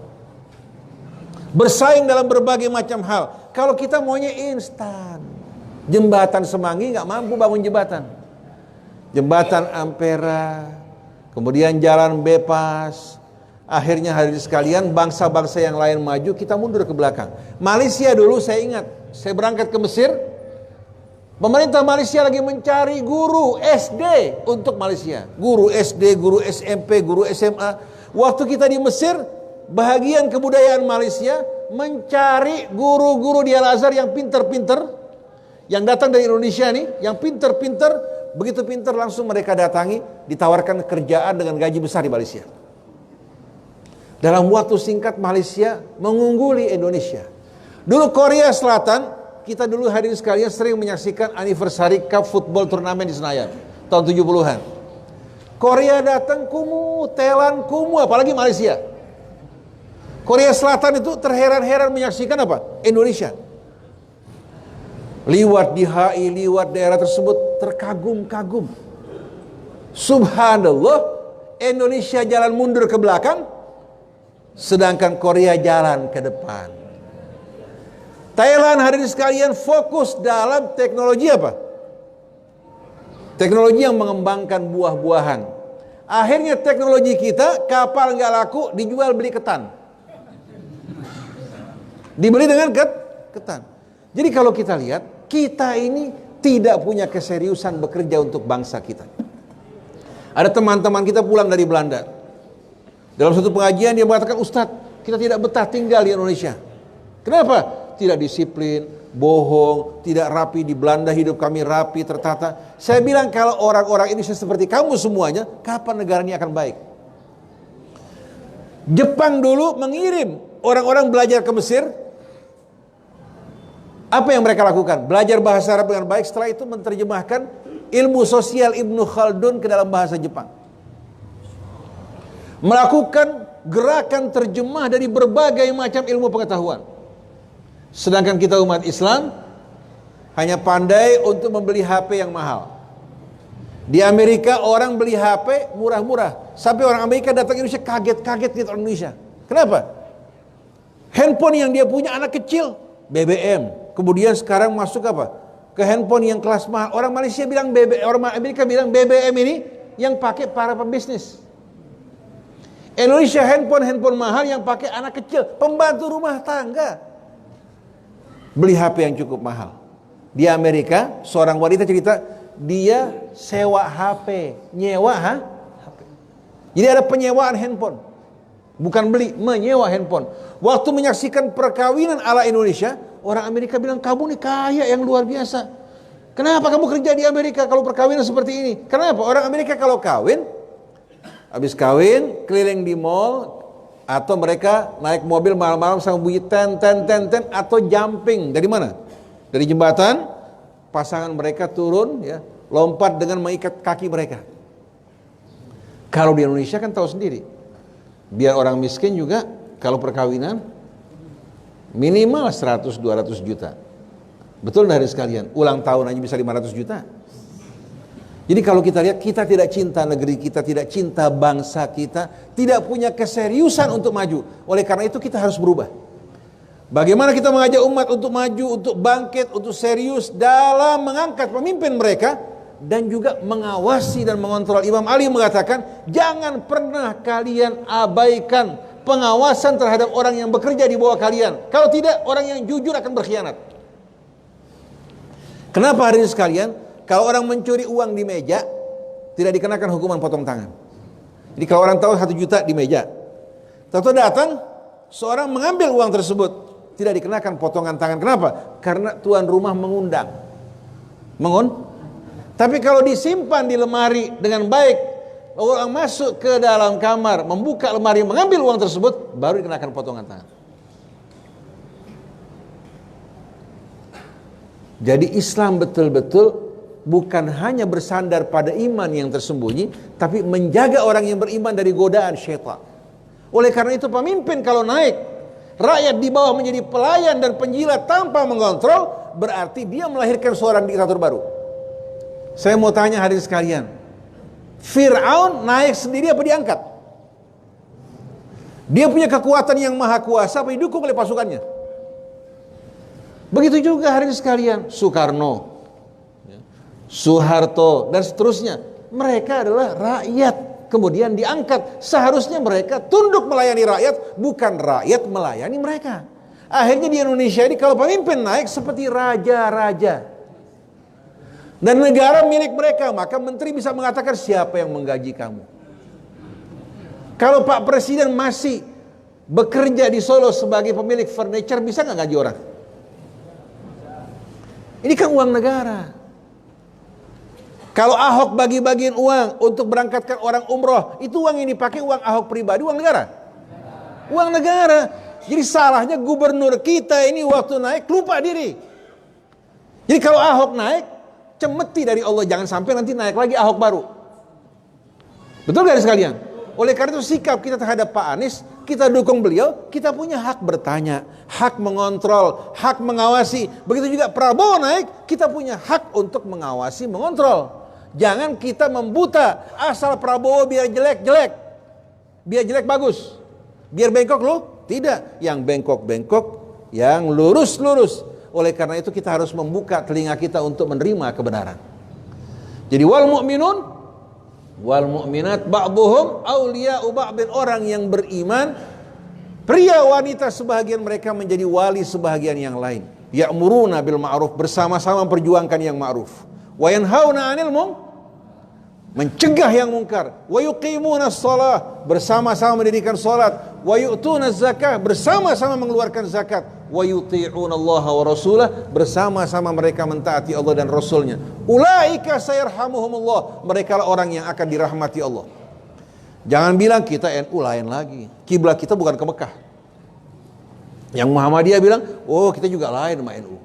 Bersaing dalam berbagai macam hal. Kalau kita maunya instan, jembatan Semanggi nggak mampu bangun jembatan. Jembatan Ampera, kemudian jalan bypass. Akhirnya hadirin sekalian, bangsa-bangsa yang lain maju, kita mundur ke belakang. Malaysia dulu saya ingat, saya berangkat ke Mesir. Pemerintah Malaysia lagi mencari guru SD untuk Malaysia. Guru SD, guru SMP, guru SMA. Waktu kita di Mesir, bahagian kebudayaan Malaysia mencari guru-guru di Al-Azhar yang pinter-pinter, yang datang dari Indonesia nih, yang pinter-pinter, begitu pinter langsung mereka datangi, ditawarkan kerjaan dengan gaji besar di Malaysia. Dalam waktu singkat Malaysia mengungguli Indonesia. Dulu Korea Selatan, kita dulu hadirin sekalian sering menyaksikan anniversary cup football turnamen di Senayan tahun 70-an. Korea datang kumuh, Thailand kumuh, apalagi Malaysia. Korea Selatan itu terheran-heran menyaksikan apa? Indonesia. Liwat di HI, liwat daerah tersebut terkagum-kagum. Subhanallah, Indonesia jalan mundur ke belakang. sedangkan Korea jalan ke depan. Thailand hadirin sekalian fokus dalam teknologi apa? Teknologi yang mengembangkan buah-buahan. Akhirnya teknologi kita, kapal nggak laku, dijual beli ketan. Dibeli dengan ketan. Jadi kalau kita lihat, kita ini tidak punya keseriusan bekerja untuk bangsa kita. Ada teman-teman kita pulang dari Belanda. Dalam satu pengajian dia mengatakan, Ustadz, kita tidak betah tinggal di Indonesia. Kenapa? Tidak disiplin, bohong, tidak rapi. Di Belanda hidup kami rapi, tertata. Saya bilang kalau orang-orang ini seperti kamu semuanya, kapan negara ini akan baik? Jepang dulu mengirim orang-orang belajar ke Mesir. Apa yang mereka lakukan? Belajar bahasa Arab dengan baik, setelah itu menerjemahkan ilmu sosial Ibnu Khaldun ke dalam bahasa Jepang. Melakukan gerakan terjemah dari berbagai macam ilmu pengetahuan. Sedangkan kita umat Islam hanya pandai untuk membeli HP yang mahal. Di Amerika orang beli HP murah-murah. Sampai orang Amerika datang ke Indonesia kaget-kaget di Indonesia. Kenapa? Handphone yang dia punya anak kecil, BBM. Kemudian sekarang masuk apa? Ke handphone yang kelas mahal. Orang Malaysia bilang orang Amerika bilang BBM ini yang pakai para pembisnis. Indonesia handphone mahal yang pakai anak kecil, pembantu rumah tangga. Beli HP yang cukup mahal. Di Amerika, seorang wanita cerita, dia sewa HP, nyewa HP. Jadi ada penyewaan handphone. Bukan beli, menyewa handphone. Waktu menyaksikan perkawinan ala Indonesia, orang Amerika bilang, kamu nih kaya yang luar biasa. Kenapa kamu kerja di Amerika kalau perkawinan seperti ini? Kenapa? Orang Amerika kalau kawin, habis kawin, keliling di mall, atau mereka naik mobil malam-malam sama bunyi ten, atau jumping. Dari mana? Dari jembatan, pasangan mereka turun, ya, lompat dengan mengikat kaki mereka. Kalau di Indonesia kan tahu sendiri, biar orang miskin juga, kalau perkawinan, minimal 100-200 juta. Betul dari sekalian, ulang tahun aja bisa 500 juta. Jadi kalau kita lihat, kita tidak cinta negeri kita, tidak cinta bangsa kita, tidak punya keseriusan untuk maju. Oleh karena itu kita harus berubah. Bagaimana kita mengajak umat untuk maju, untuk bangkit, untuk serius dalam mengangkat pemimpin mereka, dan juga mengawasi dan mengontrol. Imam Ali mengatakan, jangan pernah kalian abaikan pengawasan terhadap orang yang bekerja di bawah kalian. Kalau tidak, orang yang jujur akan berkhianat. Kenapa hadirin sekalian? Kalau orang mencuri uang di meja, tidak dikenakan hukuman potong tangan. Jadi kalau orang tahu 1 juta di meja, tahu datang seorang mengambil uang tersebut, tidak dikenakan potongan tangan. Kenapa? Karena tuan rumah mengundang. Tapi kalau disimpan di lemari dengan baik, orang masuk ke dalam kamar, membuka lemari, mengambil uang tersebut, baru dikenakan potongan tangan. Jadi Islam betul-betul bukan hanya bersandar pada iman yang tersembunyi, tapi menjaga orang yang beriman dari godaan syaitan. Oleh karena itu pemimpin kalau naik, rakyat di bawah menjadi pelayan dan penjilat tanpa mengontrol, berarti dia melahirkan seorang diktator baru. Saya mau tanya hadirin sekalian, Fir'aun naik sendiri apa diangkat? Dia punya kekuatan yang maha kuasa apa didukung oleh pasukannya? Begitu juga hadirin sekalian, Soekarno, Soeharto, dan seterusnya. Mereka adalah rakyat, kemudian diangkat. Seharusnya mereka tunduk melayani rakyat, bukan rakyat melayani mereka. Akhirnya di Indonesia ini kalau pemimpin naik seperti raja-raja. Dan negara milik mereka, maka menteri bisa mengatakan siapa yang menggaji kamu. Kalau Pak Presiden masih bekerja di Solo sebagai pemilik furniture, bisa nggak gaji orang? Ini kan uang negara. Kalau Ahok bagi-bagiin uang untuk berangkatkan orang umroh, itu uang yang dipakai uang Ahok pribadi, uang negara? Uang negara. Jadi salahnya gubernur kita ini waktu naik lupa diri. Jadi kalau Ahok naik, cemeti dari Allah, jangan sampai nanti naik lagi Ahok baru. Betul gak sekalian? Oleh karena itu sikap kita terhadap Pak Anies, kita dukung beliau, kita punya hak bertanya, hak mengontrol, hak mengawasi. Begitu juga Prabowo naik, kita punya hak untuk mengawasi, mengontrol. Jangan kita membuta, asal Prabowo biar jelek bagus. Biar bengkok loh? Tidak. Yang bengkok-bengkok, yang lurus-lurus. Oleh karena itu kita harus membuka telinga kita untuk menerima kebenaran. Jadi wal mu'minun wal mu'minat ba'duhum awliya'u ba'din. Orang yang beriman, pria wanita sebahagian mereka menjadi wali sebahagian yang lain. Ya'muruna bil ma'ruf, bersama-sama perjuangkan yang ma'ruf. Wa yanhauna 'anil mencegah yang mungkar. Wa yuqimuna shalah, bersama-sama mendirikan salat. Wa yu'tuna zakah, bersama-sama mengeluarkan zakat. Wa yuti'una Allah wa rasulah, bersama-sama mereka mentaati Allah dan Rasulnya. Ulaika sayarhamuhumullah, mereka lah orang yang akan dirahmati Allah. Jangan bilang kita NU lain lagi, kiblat kita bukan ke Mekah. Yang Muhammadiyah bilang, oh kita juga lain sama NU.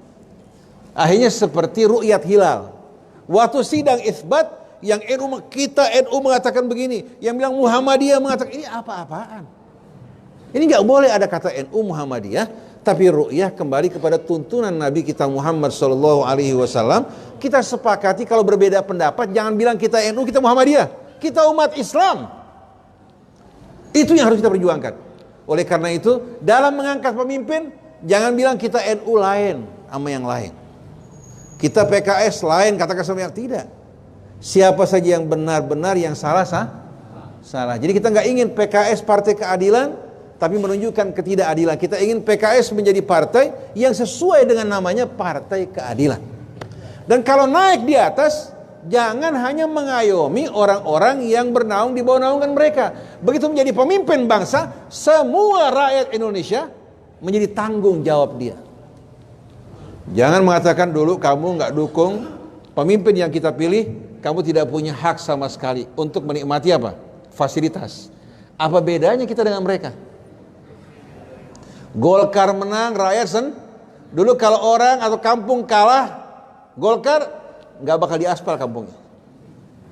Akhirnya seperti ru'yat hilal. Waktu sidang isbat, yang NU mengatakan begini, yang bilang Muhammadiyah mengatakan ini apa-apaan. Ini nggak boleh ada kata NU Muhammadiyah, tapi ru'yah kembali kepada tuntunan Nabi kita Muhammad SAW. Kita sepakati kalau berbeda pendapat, jangan bilang kita NU, kita Muhammadiyah, kita umat Islam. Itu yang harus kita perjuangkan. Oleh karena itu, dalam mengangkat pemimpin, jangan bilang kita NU lain sama yang lain, kita PKS lain, katakan sama yang tidak. Siapa saja yang benar-benar, yang salah salah. Jadi kita nggak ingin PKS partai keadilan, tapi menunjukkan ketidakadilan. Kita ingin PKS menjadi partai yang sesuai dengan namanya partai keadilan. Dan kalau naik di atas, jangan hanya mengayomi orang-orang yang bernaung di bawah naungan mereka. Begitu menjadi pemimpin bangsa, semua rakyat Indonesia menjadi tanggung jawab dia. Jangan mengatakan dulu kamu nggak dukung pemimpin yang kita pilih, kamu tidak punya hak sama sekali untuk menikmati apa? Fasilitas. Apa bedanya kita dengan mereka? Golkar menang, rakyat dulu kalau orang atau kampung kalah, Golkar nggak bakal diaspal kampungnya.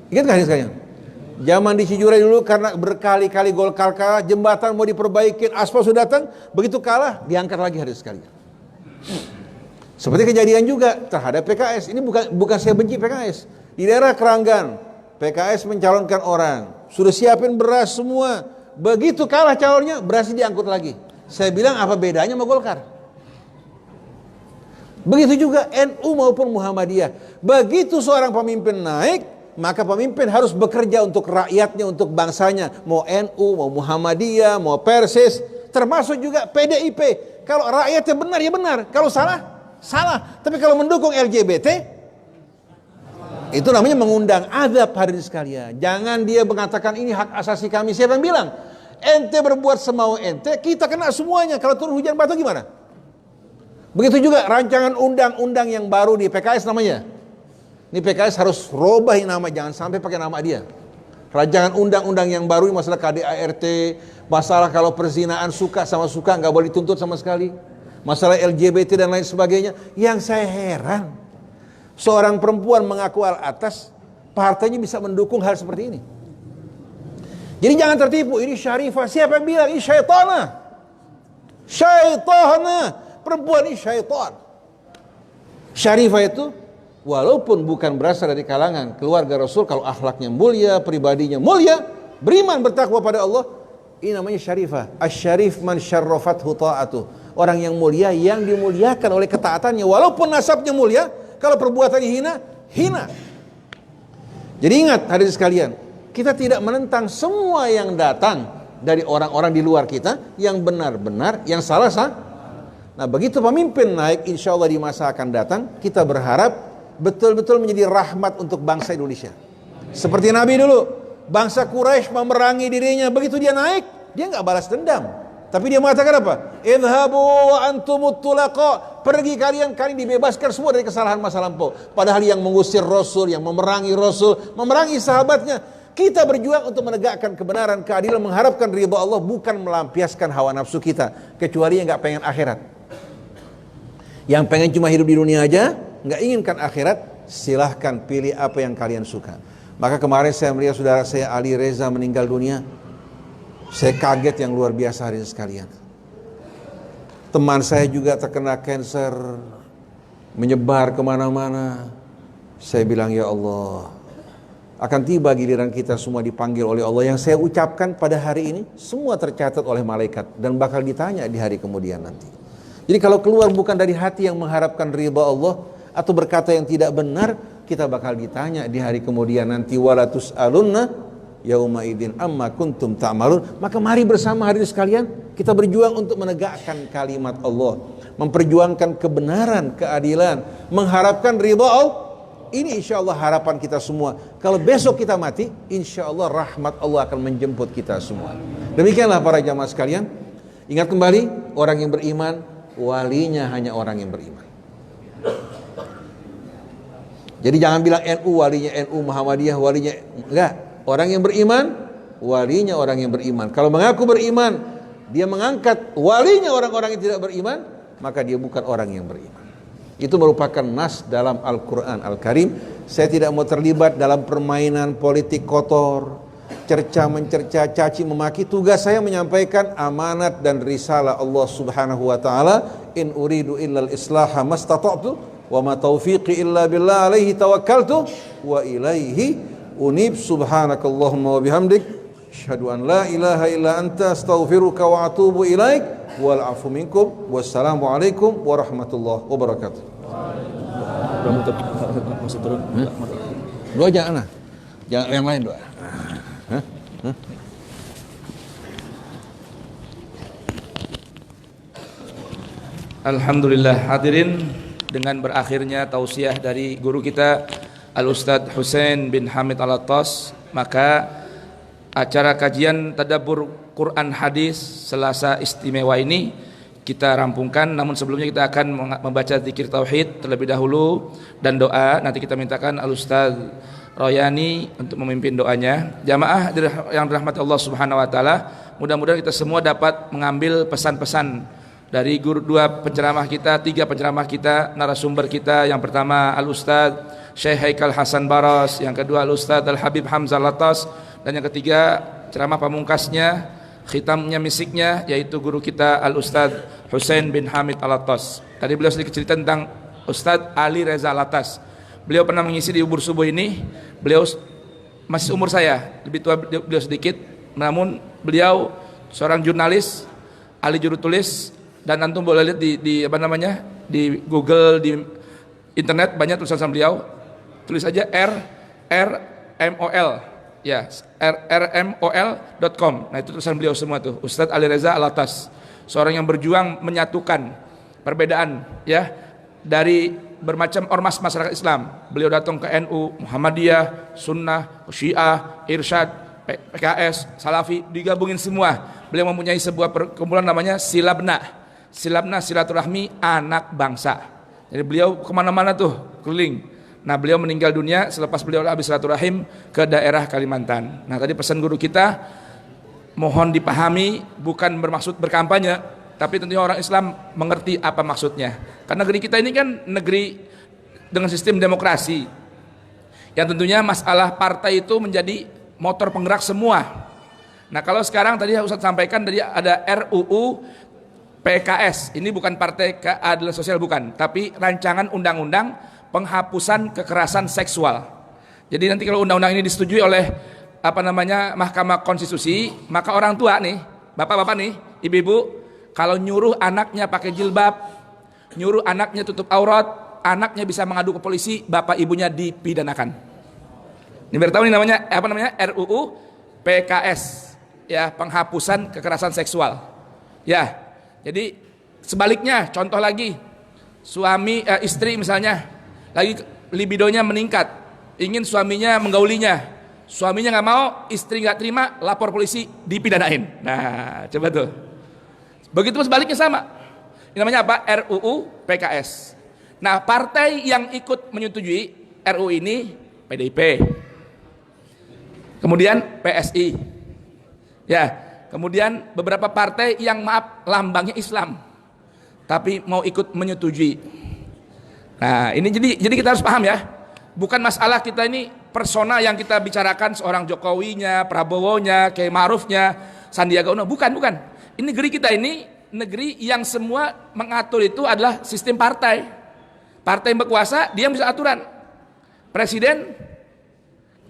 Ingat nggak sekalian? Zaman di Cijurai dulu karena berkali-kali Golkar kalah, jembatan mau diperbaikin, aspal sudah datang, begitu kalah diangkat lagi hari sekalian. Seperti kejadian juga terhadap PKS. Ini bukan saya benci PKS. Di daerah Keranggan, PKS mencalonkan orang, sudah siapin beras semua. Begitu kalah calonnya, berasnya diangkut lagi. Saya bilang apa bedanya sama Golkar? Begitu juga NU maupun Muhammadiyah. Begitu seorang pemimpin naik, maka pemimpin harus bekerja untuk rakyatnya, untuk bangsanya. Mau NU, mau Muhammadiyah, mau Persis, termasuk juga PDIP. Kalau rakyatnya benar, ya benar. Kalau salah, salah. Tapi kalau mendukung LGBT, itu namanya mengundang azab hadirin sekalian. Jangan dia mengatakan ini hak asasi kami. Siapa yang bilang? Ente berbuat semau ente, kita kena semuanya. Kalau turun hujan batu gimana? Begitu juga rancangan undang-undang yang baru di PKS namanya. Ini PKS harus robah nama, jangan sampai pakai nama dia. Rancangan undang-undang yang baru masalah KDART, masalah kalau perzinaan suka sama suka nggak boleh dituntut sama sekali, masalah LGBT dan lain sebagainya. Yang saya heran, seorang perempuan mengaku al atas, partainya bisa mendukung hal seperti ini. Jadi jangan tertipu, ini syarifah. Siapa yang bilang? Ini syaitana. Syaitana. Perempuan ini syaitan. Syarifah itu walaupun bukan berasal dari kalangan keluarga Rasul, kalau akhlaknya mulia, pribadinya mulia, beriman, bertakwa pada Allah, ini namanya syarifah. Asy-syarif man syarrafathu ta'atuh. Orang yang mulia, yang dimuliakan oleh ketaatannya, walaupun nasabnya mulia, kalau perbuatannya hina, hina. Jadi ingat hadirin sekalian, kita tidak menentang semua yang datang dari orang-orang di luar kita, yang benar-benar, yang salah. Nah begitu pemimpin naik, insya Allah di masa akan datang, kita berharap betul-betul menjadi rahmat untuk bangsa Indonesia. Seperti Nabi dulu, bangsa Quraisy memerangi dirinya, begitu dia naik, dia nggak balas dendam, tapi dia mengatakan apa? Idhabu wa antumut tulaqa, pergi kalian dibebaskan semua dari kesalahan masa lampau. Padahal yang mengusir Rasul, yang memerangi Rasul, memerangi sahabatnya. Kita berjuang untuk menegakkan kebenaran, keadilan, mengharapkan ridha Allah, bukan melampiaskan hawa nafsu kita. Kecuali yang nggak pengen akhirat. Yang pengen cuma hidup di dunia aja, nggak inginkan akhirat, silahkan pilih apa yang kalian suka. Maka kemarin saya melihat saudara saya Ali Reza meninggal dunia. Saya kaget yang luar biasa hadirin sekalian. Teman saya juga terkena kanker, menyebar kemana-mana. Saya bilang, ya Allah, akan tiba giliran kita semua dipanggil oleh Allah. Yang saya ucapkan pada hari ini semua tercatat oleh malaikat dan bakal ditanya di hari kemudian nanti. Jadi kalau keluar bukan dari hati yang mengharapkan ridha Allah atau berkata yang tidak benar, kita bakal ditanya di hari kemudian nanti, wala tus'alunna yauma idzin amma kuntum ta'malun. Maka mari bersama hadirin sekalian kita berjuang untuk menegakkan kalimat Allah, memperjuangkan kebenaran, keadilan, mengharapkan ridha Allah. Ini insya Allah harapan kita semua. Kalau besok kita mati, insya Allah rahmat Allah akan menjemput kita semua. Demikianlah para jamaah sekalian. Ingat kembali, orang yang beriman, walinya hanya orang yang beriman. Jadi jangan bilang NU walinya NU, Muhammadiyah walinya, enggak. Orang yang beriman, walinya orang yang beriman. Kalau mengaku beriman, dia mengangkat walinya orang-orang yang tidak beriman, maka dia bukan orang yang beriman. Itu merupakan nas dalam Al-Quran Al-Karim. Saya tidak mau terlibat dalam permainan politik kotor, cerca mencerca, caci memaki. Tugas saya menyampaikan amanat dan risalah Allah Subhanahu wa taala. In uridu illal islaha mastata'tu wa ma taufiqi illa billah alaihi tawakkaltu wa ilaihi unib. Subhanakallahumma wa bihamdik asyhadu an la ilaha illa anta astaghfiruka wa atubu ilaik wal afu minkum. Wassalamu alaikum warahmatullahi wabarakatuh. Doa jangan, jangan yang lain doa. Alhamdulillah, hadirin, dengan berakhirnya tausiah dari guru kita Al-Ustadz Husain bin Hamid Al-Attas, maka acara kajian tadabbur Quran Hadis Selasa istimewa ini kita rampungkan. Namun sebelumnya kita akan membaca zikir tauhid terlebih dahulu dan doa. Nanti kita mintakan Al-Ustadz Royani untuk memimpin doanya. Jamaah yang dirahmati Allah Subhanahu wa taala, mudah-mudahan kita semua dapat mengambil pesan-pesan dari dua penceramah kita, tiga penceramah kita, narasumber kita. Yang pertama Al-Ustadz Syekh Haikal Hasan Baras, yang kedua Al-Ustadz Al-Habib Hamzah Al-Attas, dan yang ketiga ceramah pamungkasnya, khitamnya, misiknya, yaitu guru kita Al-Ustadz Husain bin Hamid Al-Attas. Tadi beliau sedikit cerita tentang Ustadz Ali Reza Al-Attas. Beliau pernah mengisi di Ubur Subuh ini. Beliau masih umur saya, lebih tua beliau sedikit, namun beliau seorang jurnalis, ahli juru tulis. Dan antum boleh lihat di apa namanya, di Google, di internet banyak tulisan beliau. Tulis aja RMOL, ya, rrmol.com. Nah itu tulisan beliau semua tuh. Ustadz Ali Reza Al-Attas, seorang yang berjuang menyatukan perbedaan, ya, dari bermacam ormas masyarakat Islam. Beliau datang ke NU, Muhammadiyah, Sunnah, Syiah, Irsyad, PKS, Salafi, digabungin semua. Beliau mempunyai sebuah perkumpulan namanya Silabna silaturahmi anak bangsa. Jadi beliau kemana-mana tuh keliling. Nah beliau meninggal dunia selepas beliau habis silaturahim ke daerah Kalimantan. Nah tadi pesan guru kita mohon dipahami, bukan bermaksud berkampanye, tapi tentunya orang Islam mengerti apa maksudnya. Karena negeri kita ini kan negeri dengan sistem demokrasi, yang tentunya masalah partai itu menjadi motor penggerak semua. Nah kalau sekarang tadi Ustaz sampaikan, tadi ada RUU PKS, ini bukan Partai Keadilan Sosial, bukan, tapi rancangan undang-undang penghapusan kekerasan seksual. Jadi nanti kalau undang-undang ini disetujui oleh Mahkamah Konstitusi, maka orang tua nih, bapak-bapak nih, ibu-ibu, kalau nyuruh anaknya pakai jilbab, nyuruh anaknya tutup aurat, anaknya bisa mengadu ke polisi, bapak ibunya dipidanakan. Ini biar tahu nih namanya RUU PKS, ya, penghapusan kekerasan seksual. Ya. Jadi sebaliknya, contoh lagi, istri misalnya lagi libidonya meningkat, ingin suaminya menggaulinya, suaminya nggak mau, istri nggak terima, lapor polisi, dipidanain. Nah coba tuh. Begitu sebaliknya sama. Ini namanya apa? RUU PKS. Nah partai yang ikut menyetujui RUU ini PDIP, kemudian PSI, ya. Kemudian beberapa partai yang lambangnya Islam, tapi mau ikut menyetujui. Nah ini jadi kita harus paham ya, bukan masalah kita ini persona yang kita bicarakan seorang Jokowinya, Prabowonya, Kiai Ma'rufnya, Sandiaga Uno, bukan. Ini negeri kita ini negeri yang semua mengatur itu adalah sistem partai. Partai yang berkuasa dia yang bisa aturan. Presiden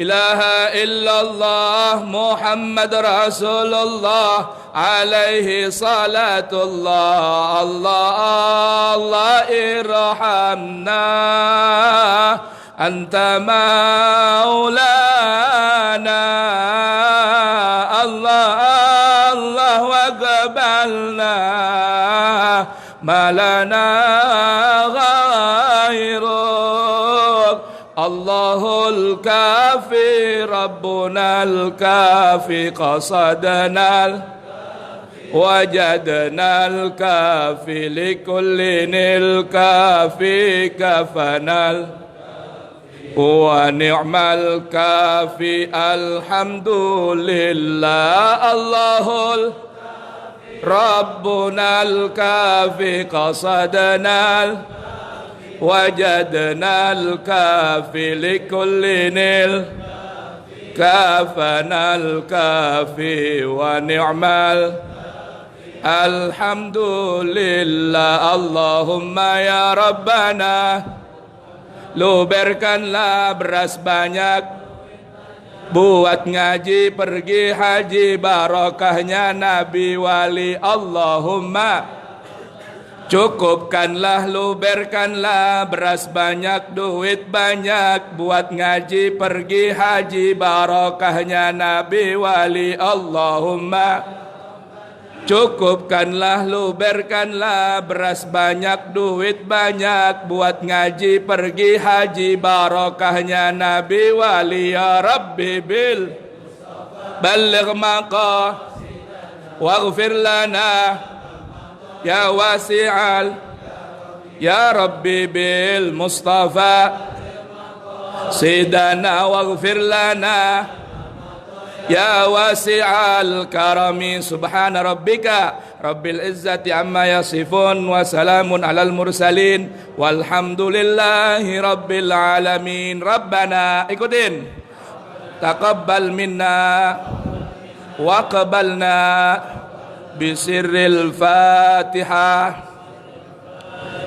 ilaha illallah Muhammad Rasulullah alaihi salatullah. Allah Allah irhamna anta maulana. Allah Allah waqbalna malana ghairuk. Allahul kafi rabbunal kafi qasadanal wajadnal kafi likullinil kafi kafanal wa ni'mal kafi alhamdulillah. Allahul rabbunal kafi qasadanal wajadnal kafi likullinil kafanal kafi wa ni'mal alhamdulillah. Allahumma ya Rabbana luberkanlah beras banyak buat ngaji pergi haji barokahnya nabi wali. Allahumma cukupkanlah luberkanlah beras banyak duit banyak buat ngaji pergi haji barokahnya nabi wali. Allahumma cukupkanlah luberkanlah beras banyak duit banyak buat ngaji pergi haji barokahnya nabi wali. Ya Rabbi bil balligh maqah waghfir lana ya wasi'al. Ya Rabbi bil Mustafa sidana waghfir lana ya wasi'al karami. Subhana rabbika rabbil izzati amma yasifun wa salamun alal mursalin walhamdulillahi rabbil alamin. Rabbana, ikutin, taqabbal minna wa qabalna bisirril Fatihah.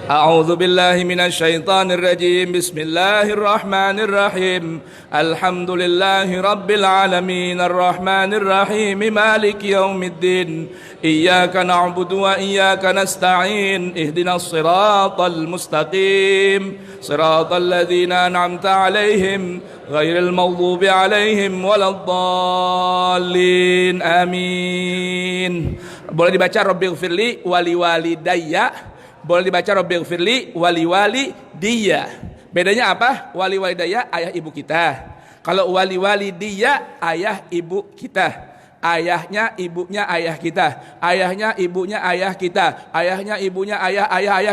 A'udzu billahi minasy syaithanir rajim. Bismillahirrahmanir rahim. Alhamdulillahi rabbil alamin arrahmanir rahim maliki yaumiddin. Iyyaka na'budu wa iyyaka nasta'in. Ihdinas siratal mustaqim. Siratal ladzina an'amta 'alaihim ghairil maghdubi 'alaihim waladdallin. Amin. Boleh dibaca Rabbighfirli wali walidayya. Boleh dibaca Rabbighfirli wali walidiyya. Bedanya apa? Wali walidayya ayah ibu kita. Kalau wali walidiyya ayah ibu kita. Ayahnya ibunya ayah kita. Ayahnya ibunya ayah kita. Ayahnya ibunya ayah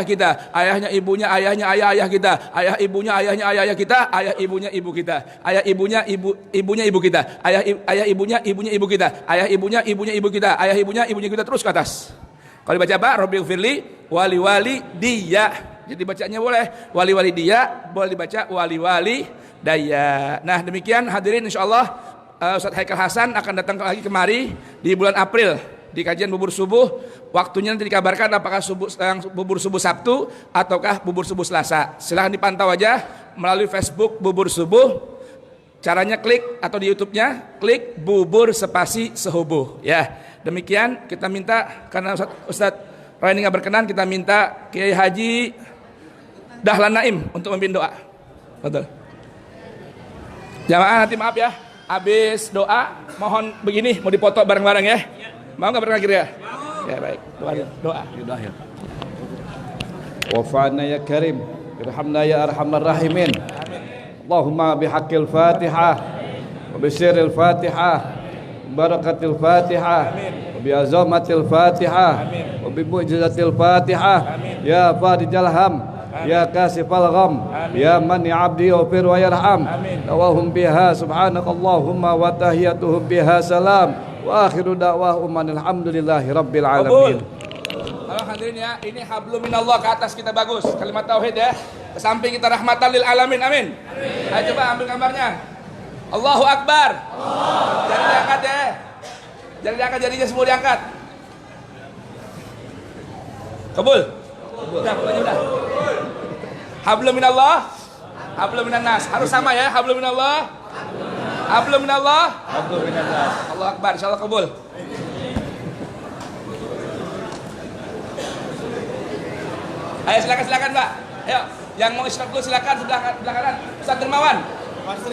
kita. Ayahnya ibunya ayahnya ayah kita. Ayah ibunya ayahnya ayah kita. Ayah ibunya ibu kita. Ayah ibunya ibunya ibu kita. Ayah ibunya ibunya ibu kita. Ayah ibunya ibunya ibu kita. Ayah ibunya ibunya kita terus ke atas. Kalau dibaca apa? Rabbighfirli wali walidiyya. Jadi bacanya boleh wali walidiyya, boleh dibaca wali walidayya. Nah, demikian hadirin, insyaallah Ustaz Haikal Hasan akan datang lagi kemari di bulan April di kajian bubur subuh. Waktunya nanti dikabarkan apakah bubur subuh Sabtu ataukah bubur subuh Selasa. Silahkan dipantau aja melalui Facebook bubur subuh. Caranya klik atau di YouTube-nya klik bubur spasi sehubuh ya. Demikian kita minta, karena Ustaz Raini nggak berkenan, kita minta Kiai Haji Dahlan Naim untuk memimpin doa. Betul. Jamaah nanti maaf ya, habis doa mohon begini mau dipoto bareng-bareng ya. Mau nggak berkaki ya? Ya baik. Doa. Wafa'na ya Karim, irhamna ya arhamar rahimin. Allahumma bihaqqil Fatihah wa bisirril Fatihah barakatil Fatihah wa bi'azamatil Fatihah wa bimu'jizatil Fatihah ya farijal ham ya kasifal gham ya mani abdi wafir wa yarham dawahum biha subhanakallahumma wa tahiyatuhum biha salam wa akhiru da'wahum alhamdulillahi rabbil alamin. Halo hadirin ya, ini hablum minallah ke atas kita bagus, kalimat tauhid ya. Ke samping kita rahmatan lil alamin, amin. Ayo coba ambil gambarnya. Allahu Akbar. Jangan diangkat ya. Jangan diangkat, jadinya semua diangkat. Kabul. Udah, udah. Hablum minallah, hablum minan nas. Harus sama ya, hablum minallah. Hablum minallah. Hablum minallah. Allah Akbar, insyaallah kabul. Ayo silakan Mbak. Ayo, yang mau isyarat dulu silakan sebelah kanan. Ustaz Dermawan.